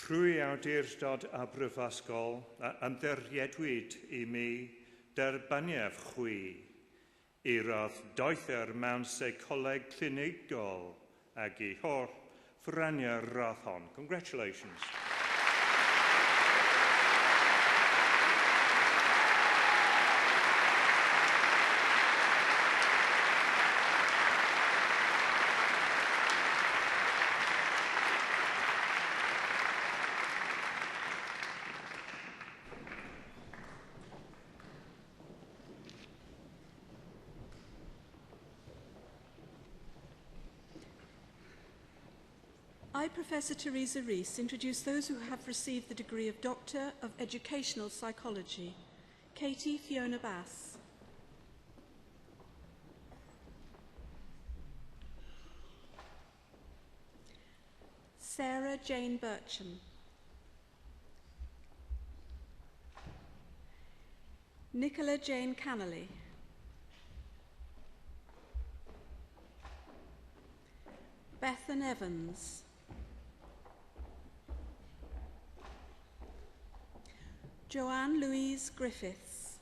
Trwy awdurdod a brifysgol a ymddiriedwyd I mi derbaniaf chwi I radd doethyr mewn seicoleg clinigol ac I holl ffraniau'r radd hon. Congratulations.
I, Professor Teresa Rees, introduce those who have received the degree of Doctor of Educational Psychology. Katie Fiona Bass. Sarah Jane Bircham. Nicola Jane Cannelly. Bethan Evans. Joanne Louise Griffiths.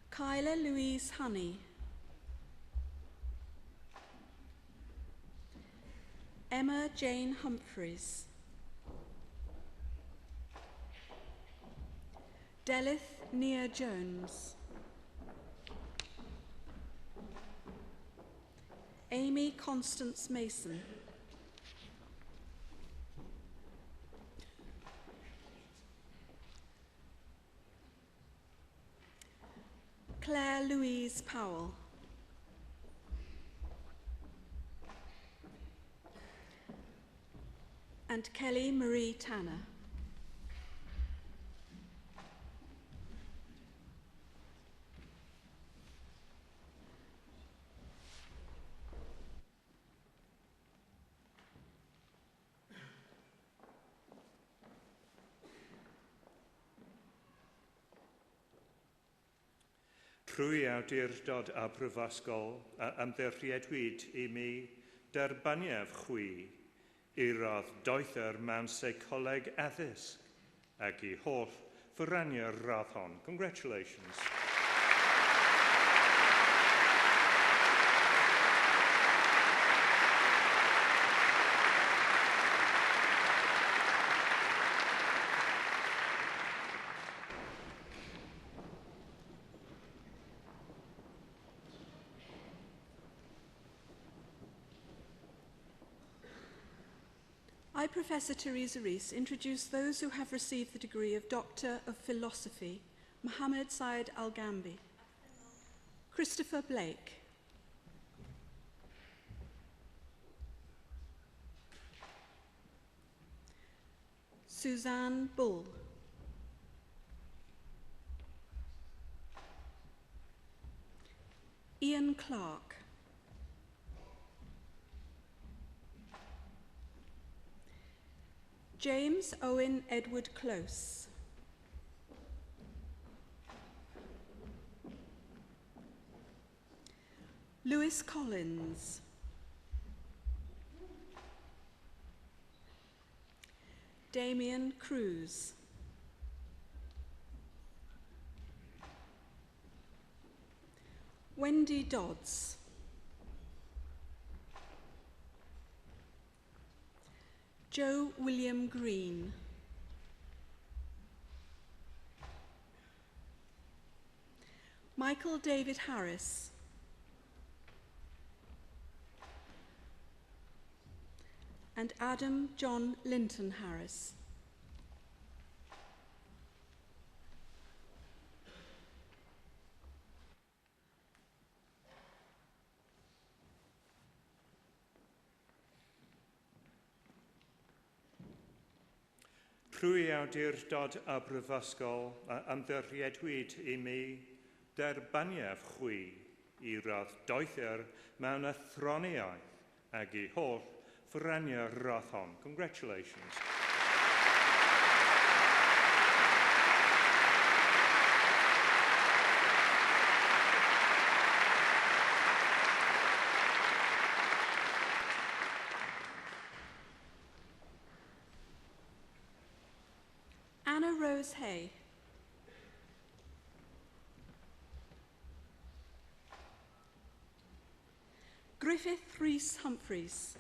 Kyla Louise Honey. Emma Jane Humphreys. Delith Nia Jones. Amy Constance Mason. Claire Louise Powell. And Kelly Marie Tanner.
Trwy awdurdod a brifysgol a ymddiriedwyd I mi derbaniaf chwi I radd doethyr mewn seicoleg addysg ac I holl fyrraniau'r radd hon. Congratulations.
I, Professor Teresa Rees, introduce those who have received the degree of Doctor of Philosophy: Mohammed Syed Al-Gambi, Christopher Blake, Suzanne Bull, Ian Clark, James Owen Edward Close, Lewis Collins, Damien Cruz, Wendy Dodds, Joe William Green, Michael David Harris, and Adam John Linton Harris.
Trwy awdurdod a brifysgol a ymddiriedwyd I mi derbaniaf chwi I radd doethyr mewn athroniaeth ac I holl fyrraniau'r radd hon. Congratulations.
Anna Rose Hay, Griffith Rhys Humphreys,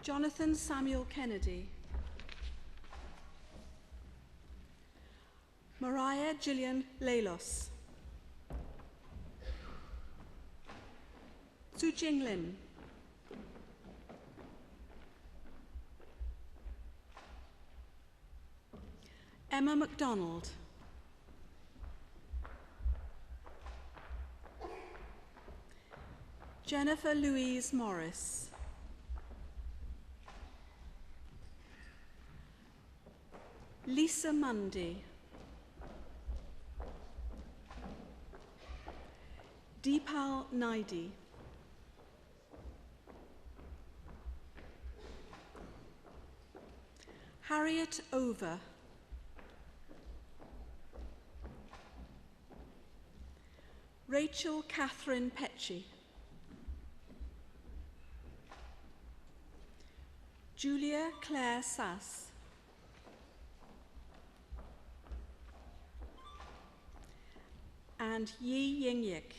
Jonathan Samuel Kennedy, Mariah Gillian Leilos, Su Jing Lin, Emma MacDonald, Jennifer Louise Morris, Lisa Mundy, Deepal Naidi, Harriet Over, Rachel Catherine Petchy, Julia Claire Sass, and Yi Ying Yik.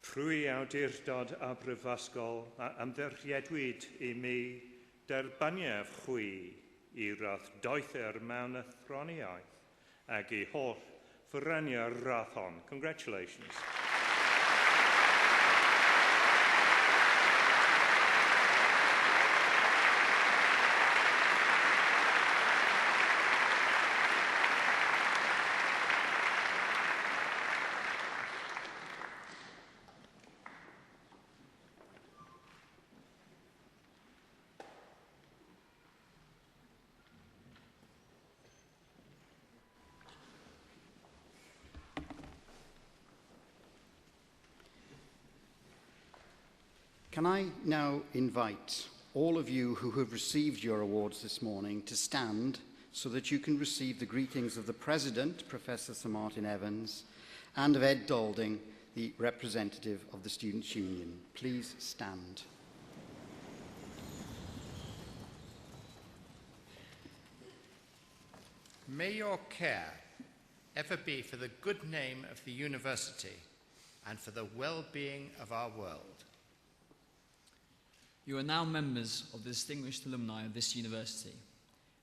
Trwy awdurdod a brifysgol a ymddiriedwyd I mi derbaniaf chwi I rath doether mewn athroniaeth ag I holl fyrrania'r rath hon. Congratulations.
Can I now invite all of you who have received your awards this morning to stand so that you can receive the greetings of the President, Professor Sir Martin Evans, and of Ed Dalding, the representative of the Students' Union. Please stand.
May your care ever be for the good name of the university and for the well-being of our world.
You are now members of the distinguished alumni of this university.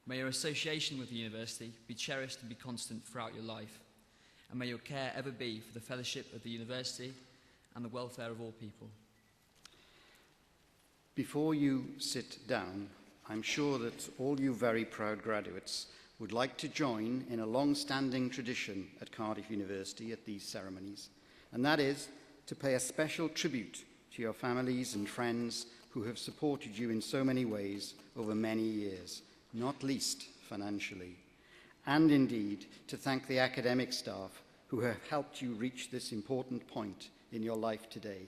May your association with the university be cherished and be constant throughout your life, and may your care ever be for the fellowship of the university and the welfare of all people.
Before you sit down, I'm sure that all you very proud graduates would like to join in a long-standing tradition at Cardiff University at these ceremonies, and that is to pay a special tribute to your families and friends who have supported you in so many ways over many years, not least financially, and indeed to thank the academic staff who have helped you reach this important point in your life today.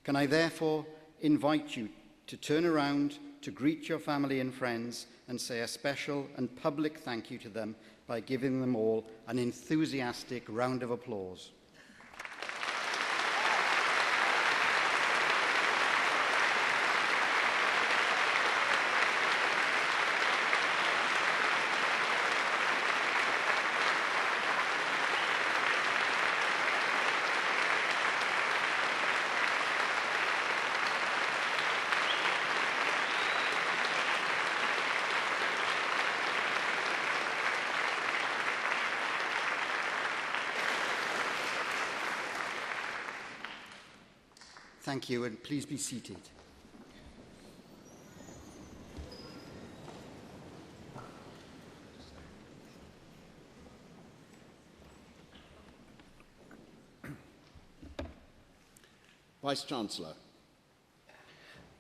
Can I therefore invite you to turn around to greet your family and friends and say a special and public thank you to them by giving them all an enthusiastic round of applause. Thank you, and please be seated.
Vice-Chancellor,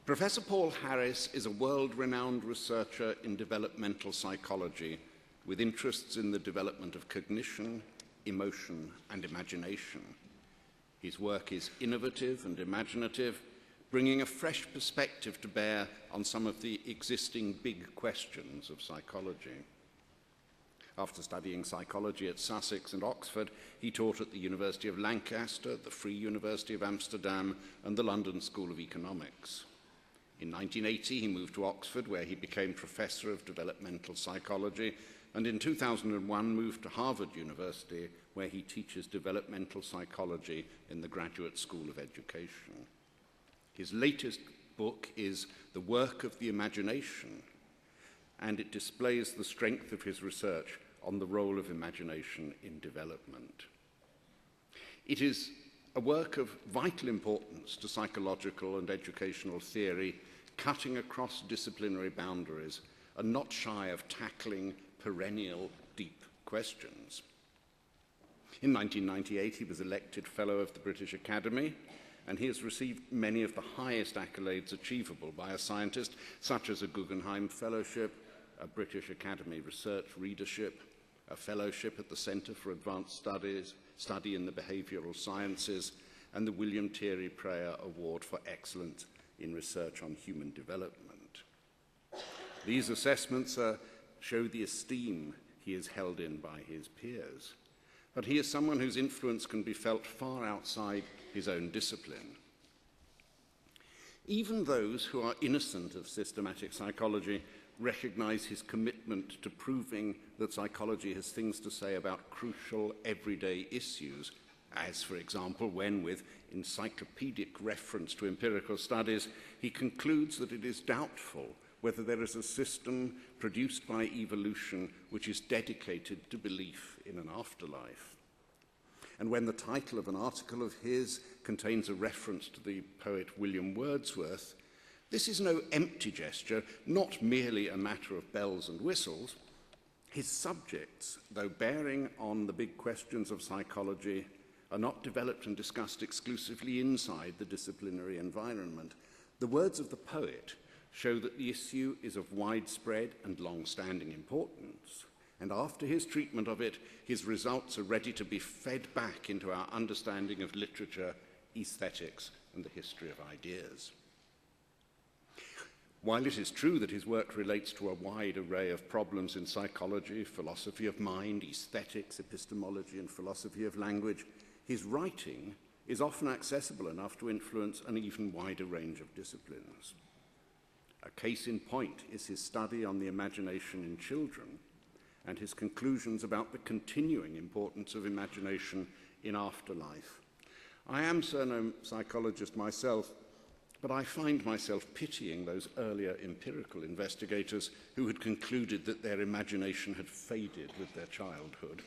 Professor Paul Harris is a world-renowned researcher in developmental psychology with interests in the development of cognition, emotion, and imagination. His work is innovative and imaginative, bringing a fresh perspective to bear on some of the existing big questions of psychology. After studying psychology at Sussex and Oxford, he taught at the University of Lancaster, the Free University of Amsterdam, and the London School of Economics. In 1980, he moved to Oxford, where he became Professor of Developmental Psychology, and in 2001 moved to Harvard University, where he teaches developmental psychology in the Graduate School of Education. His latest book is The Work of the Imagination, and it displays the strength of his research on the role of imagination in development. It is a work of vital importance to psychological and educational theory, cutting across disciplinary boundaries and not shy of tackling perennial deep questions. In 1998, he was elected Fellow of the British Academy, and he has received many of the highest accolades achievable by a scientist, such as a Guggenheim Fellowship, a British Academy Research Readership, a Fellowship at the Centre for Advanced Study in the Behavioural Sciences, and the William Thierry Prayer Award for Excellence in Research on Human Development. These assessments show the esteem he is held in by his peers, but he is someone whose influence can be felt far outside his own discipline. Even those who are innocent of systematic psychology recognize his commitment to proving that psychology has things to say about crucial everyday issues as, for example, when, with encyclopedic reference to empirical studies, he concludes that it is doubtful whether there is a system produced by evolution which is dedicated to belief in an afterlife. And when the title of an article of his contains a reference to the poet William Wordsworth, this is no empty gesture, not merely a matter of bells and whistles. His subjects, though bearing on the big questions of psychology, are not developed and discussed exclusively inside the disciplinary environment. The words of the poet show that the issue is of widespread and long-standing importance, and after his treatment of it, his results are ready to be fed back into our understanding of literature, aesthetics, and the history of ideas. While it is true that his work relates to a wide array of problems in psychology, philosophy of mind, aesthetics, epistemology, and philosophy of language, his writing is often accessible enough to influence an even wider range of disciplines. A case in point is his study on the imagination in children and his conclusions about the continuing importance of imagination in afterlife. I am no psychologist myself, but I find myself pitying those earlier empirical investigators who had concluded that their imagination had faded with their childhood.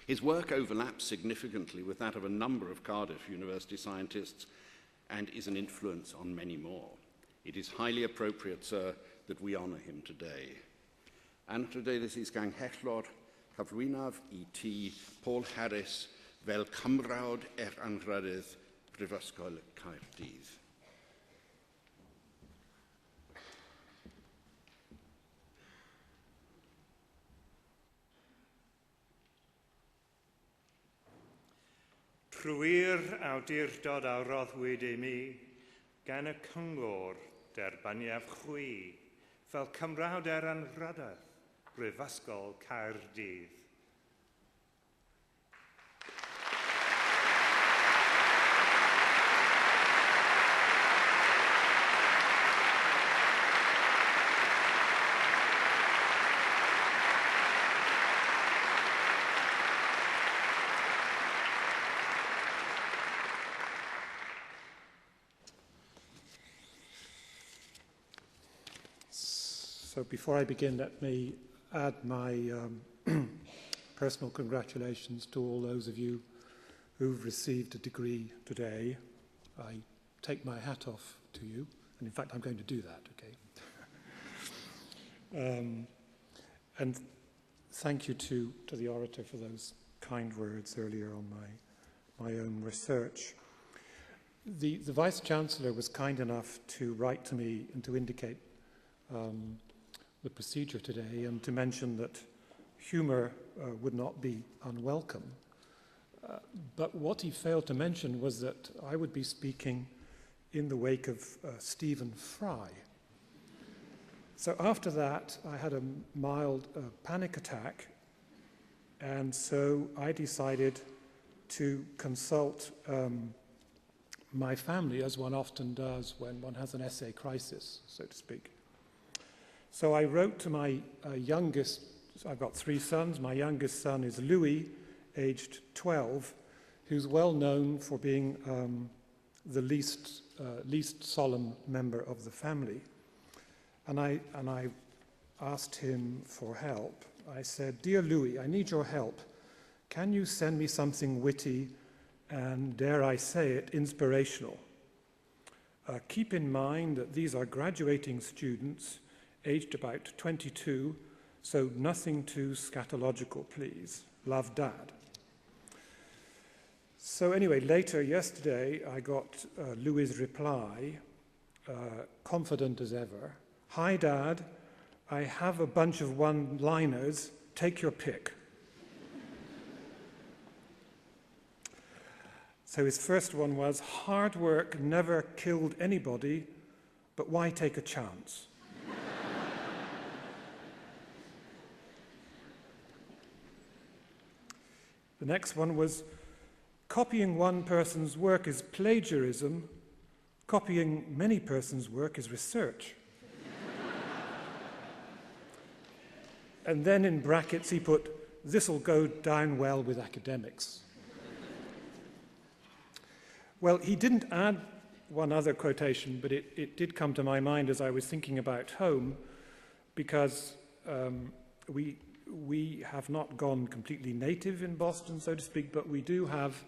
His work overlaps significantly with that of a number of Cardiff University scientists and is an influence on many more. It is highly appropriate, sir, that we honour him today. And today this is gang hellor, cyflwynaf I Paul Harris, fel cymrawd anrhydydd Prifysgol Caerdydd.
Trwy'r awdurdod a roddwyd i mi gan y cyngor derbaniaf chwi fel cymrawd anrhydydd Prifysgol Caerdydd.
So before I begin, let me add my personal congratulations to all those of you who've received a degree today. I take my hat off to you, and in fact I'm going to do that, okay? And thank you to the orator for those kind words earlier on my own research. The Vice-Chancellor was kind enough to write to me and to indicate the procedure today and to mention that humour would not be unwelcome. But what he failed to mention was that I would be speaking in the wake of Stephen Fry. So after that, I had a mild panic attack, and so I decided to consult my family, as one often does when one has an essay crisis, so to speak. So I wrote to my youngest, I've got 3 sons. My youngest son is Louis, aged 12, who's well known for being the least solemn member of the family. And I asked him for help. I said, "Dear Louis, I need your help. Can you send me something witty and, dare I say it, inspirational? Keep in mind that these are graduating students aged about 22, so nothing too scatological, please. Love, Dad." So anyway, later yesterday, I got Louis' reply, confident as ever. "Hi, Dad. I have a bunch of one-liners. Take your pick." So his first one was, "Hard work never killed anybody, but why take a chance?" The next one was, "Copying one person's work is plagiarism. Copying many persons' work is research." And then in brackets he put, this will go down well with academics. Well, he didn't add one other quotation, but it did come to my mind as I was thinking about home, because we have not gone completely native in Boston, so to speak, but we do have,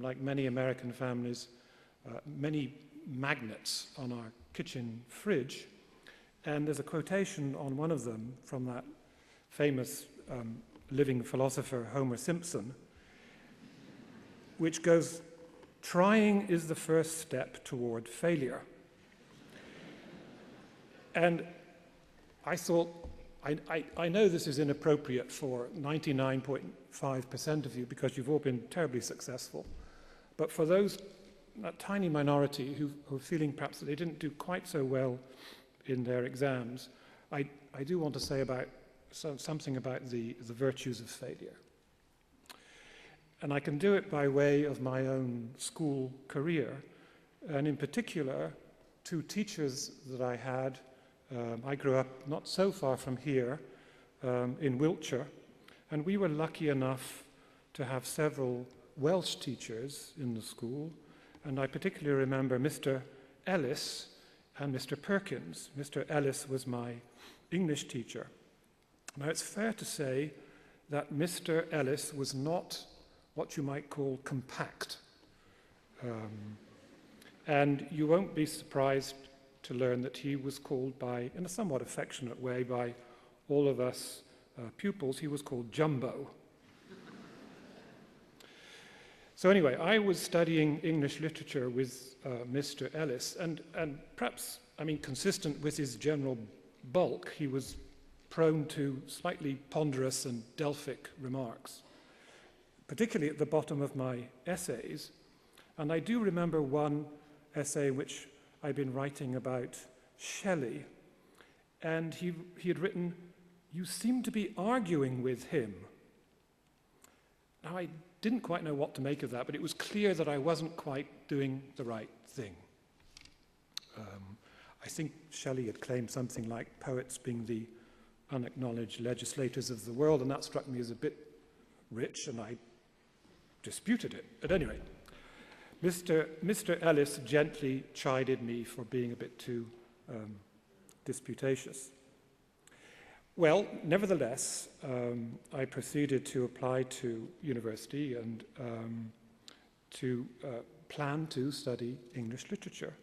like many American families, many magnets on our kitchen fridge. And there's a quotation on one of them from that famous living philosopher Homer Simpson, which goes, "Trying is the first step toward failure." And I thought, I know this is inappropriate for 99.5% of you because you've all been terribly successful. But for those, that tiny minority who are feeling perhaps that they didn't do quite so well in their exams, I do want to say about something about the virtues of failure. And I can do it by way of my own school career. And in particular, two teachers that I had. I grew up not so far from here in Wiltshire, and we were lucky enough to have several Welsh teachers in the school. And I particularly remember Mr. Ellis and Mr. Perkins. Mr. Ellis was my English teacher. Now, it's fair to say that Mr. Ellis was not what you might call compact. And you won't be surprised to learn that he was called by, in a somewhat affectionate way, by all of us pupils, he was called Jumbo. So anyway, I was studying English literature with Mr. Ellis, and perhaps, I mean, consistent with his general bulk, he was prone to slightly ponderous and Delphic remarks, particularly at the bottom of my essays. And I do remember one essay which I'd been writing about Shelley, and he had written, "You seem to be arguing with him." Now, I didn't quite know what to make of that, but it was clear that I wasn't quite doing the right thing. I think Shelley had claimed something like poets being the unacknowledged legislators of the world, and that struck me as a bit rich, and I disputed it. At any rate, Mr. Ellis gently chided me for being a bit too disputatious. Well, nevertheless, I proceeded to apply to university and to plan to study English literature.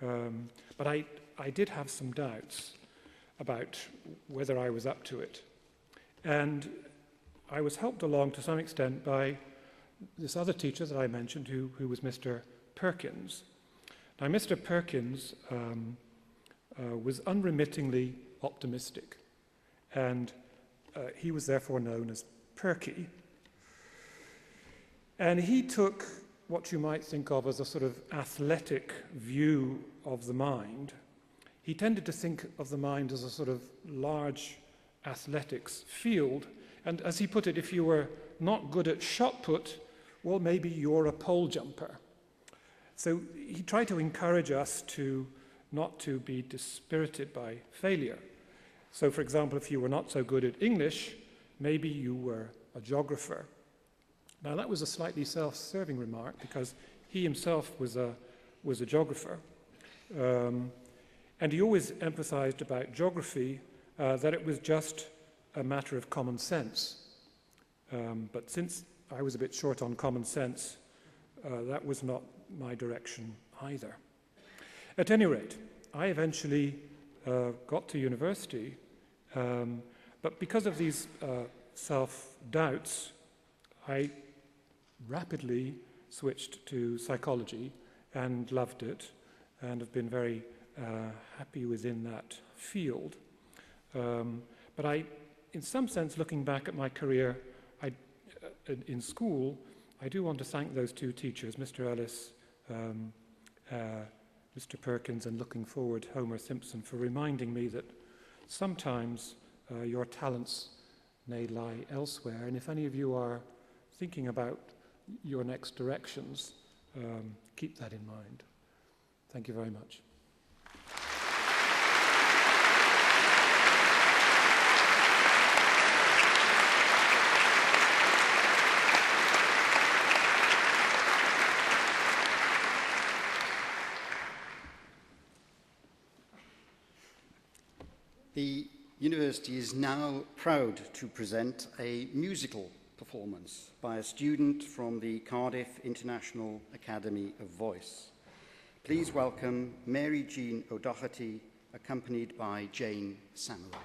But I did have some doubts about whether I was up to it. And I was helped along to some extent by this other teacher that I mentioned, who was Mr. Perkins. Now, Mr. Perkins was unremittingly optimistic, and he was therefore known as Perky. And he took what you might think of as a sort of athletic view of the mind. He tended to think of the mind as a sort of large athletics field. And as he put it, if you were not good at shot put, well, maybe you're a pole jumper. So he tried to encourage us not to be dispirited by failure. So, for example, if you were not so good at English, maybe you were a geographer. Now, that was a slightly self-serving remark because he himself was a geographer. And he always emphasized about geography that it was just a matter of common sense. But since I was a bit short on common sense, that was not my direction either. At any rate, I eventually got to university, but because of these self-doubts, I rapidly switched to psychology and loved it, and have been very happy within that field. But in some sense, looking back at my career in school, I do want to thank those two teachers, Mr. Ellis, Mr. Perkins, and looking forward, Homer Simpson, for reminding me that sometimes your talents may lie elsewhere. And if any of you are thinking about your next directions, keep that in mind. Thank you very much.
The university is now proud to present a musical performance by a student from the Cardiff International Academy of Voice. Please welcome Mary Jean O'Doherty, accompanied by Jane Samuel.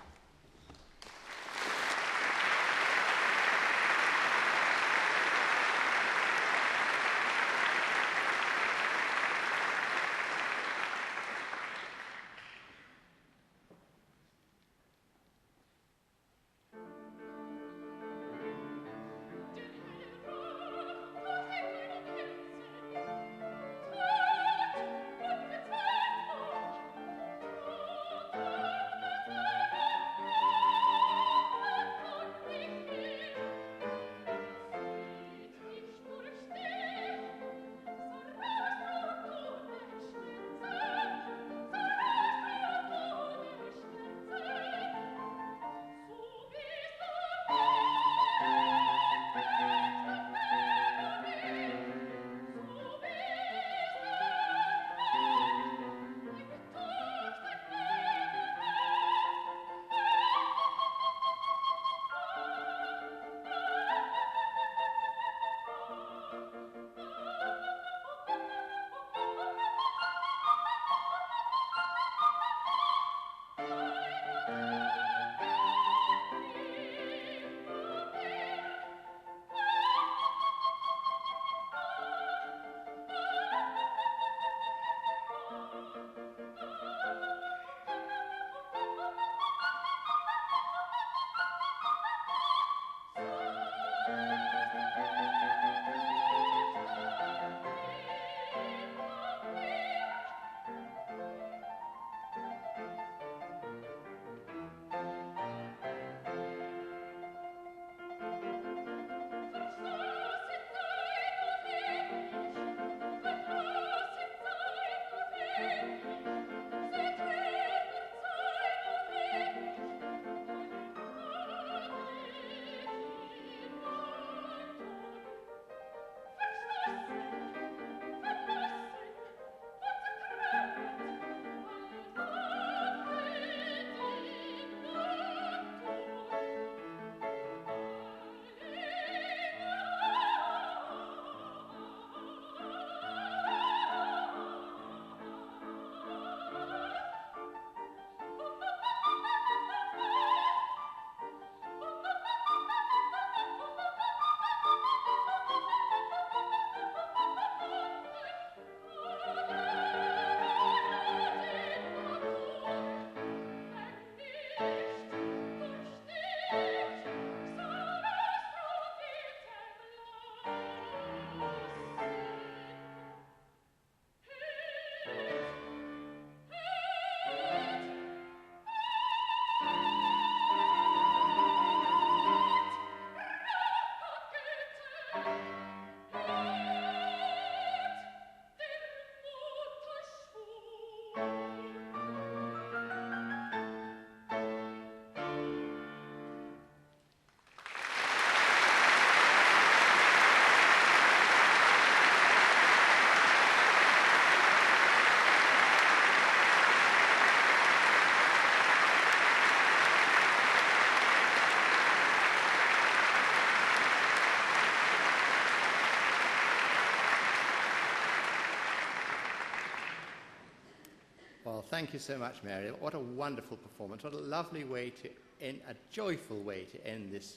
Well, thank you so much, Mary. What a wonderful performance. What a lovely way to end, a joyful way to end this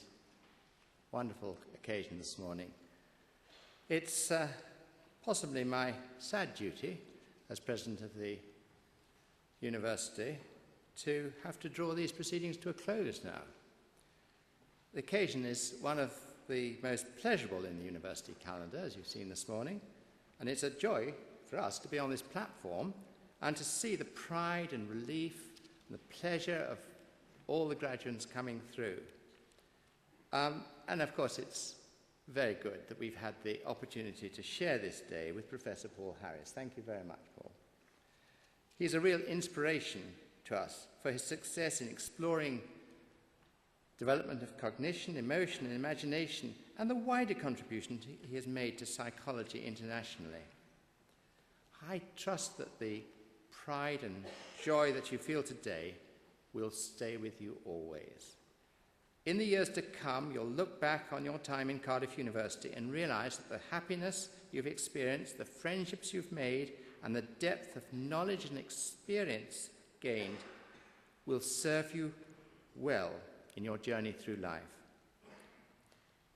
wonderful occasion this morning. It's possibly my sad duty as president of the university to have to draw these proceedings to a close now. The occasion is one of the most pleasurable in the university calendar, as you've seen this morning, and it's a joy for us to be on this platform and to see the pride and relief and the pleasure of all the graduates coming through. And of course, it's very good that we've had the opportunity to share this day with Professor Paul Harris. Thank you very much, Paul. He's a real inspiration to us for his success in exploring development of cognition, emotion, and imagination, and the wider contribution he has made to psychology internationally. I trust that the pride and joy that you feel today will stay with you always. In the years to come, you'll look back on your time in Cardiff University and realise that the happiness you've experienced, the friendships you've made, and the depth of knowledge and experience gained will serve you well in your journey through life.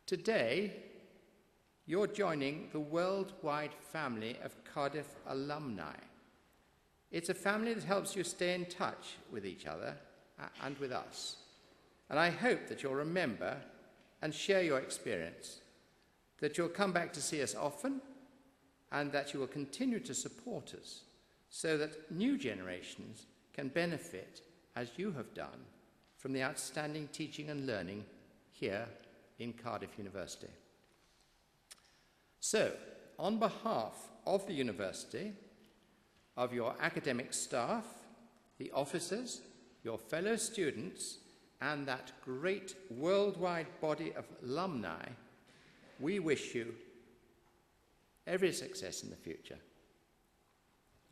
Today, you're joining the worldwide family of Cardiff alumni. It's a family that helps you stay in touch with each other and with us. And I hope that you'll remember and share your experience, that you'll come back to see us often, and that you will continue to support us so that new generations can benefit, as you have done, from the outstanding teaching and learning here in Cardiff University. So, on behalf of the university, of your academic staff, the officers, your fellow students, and that great worldwide body of alumni, we wish you every success in the future.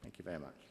Thank you very much.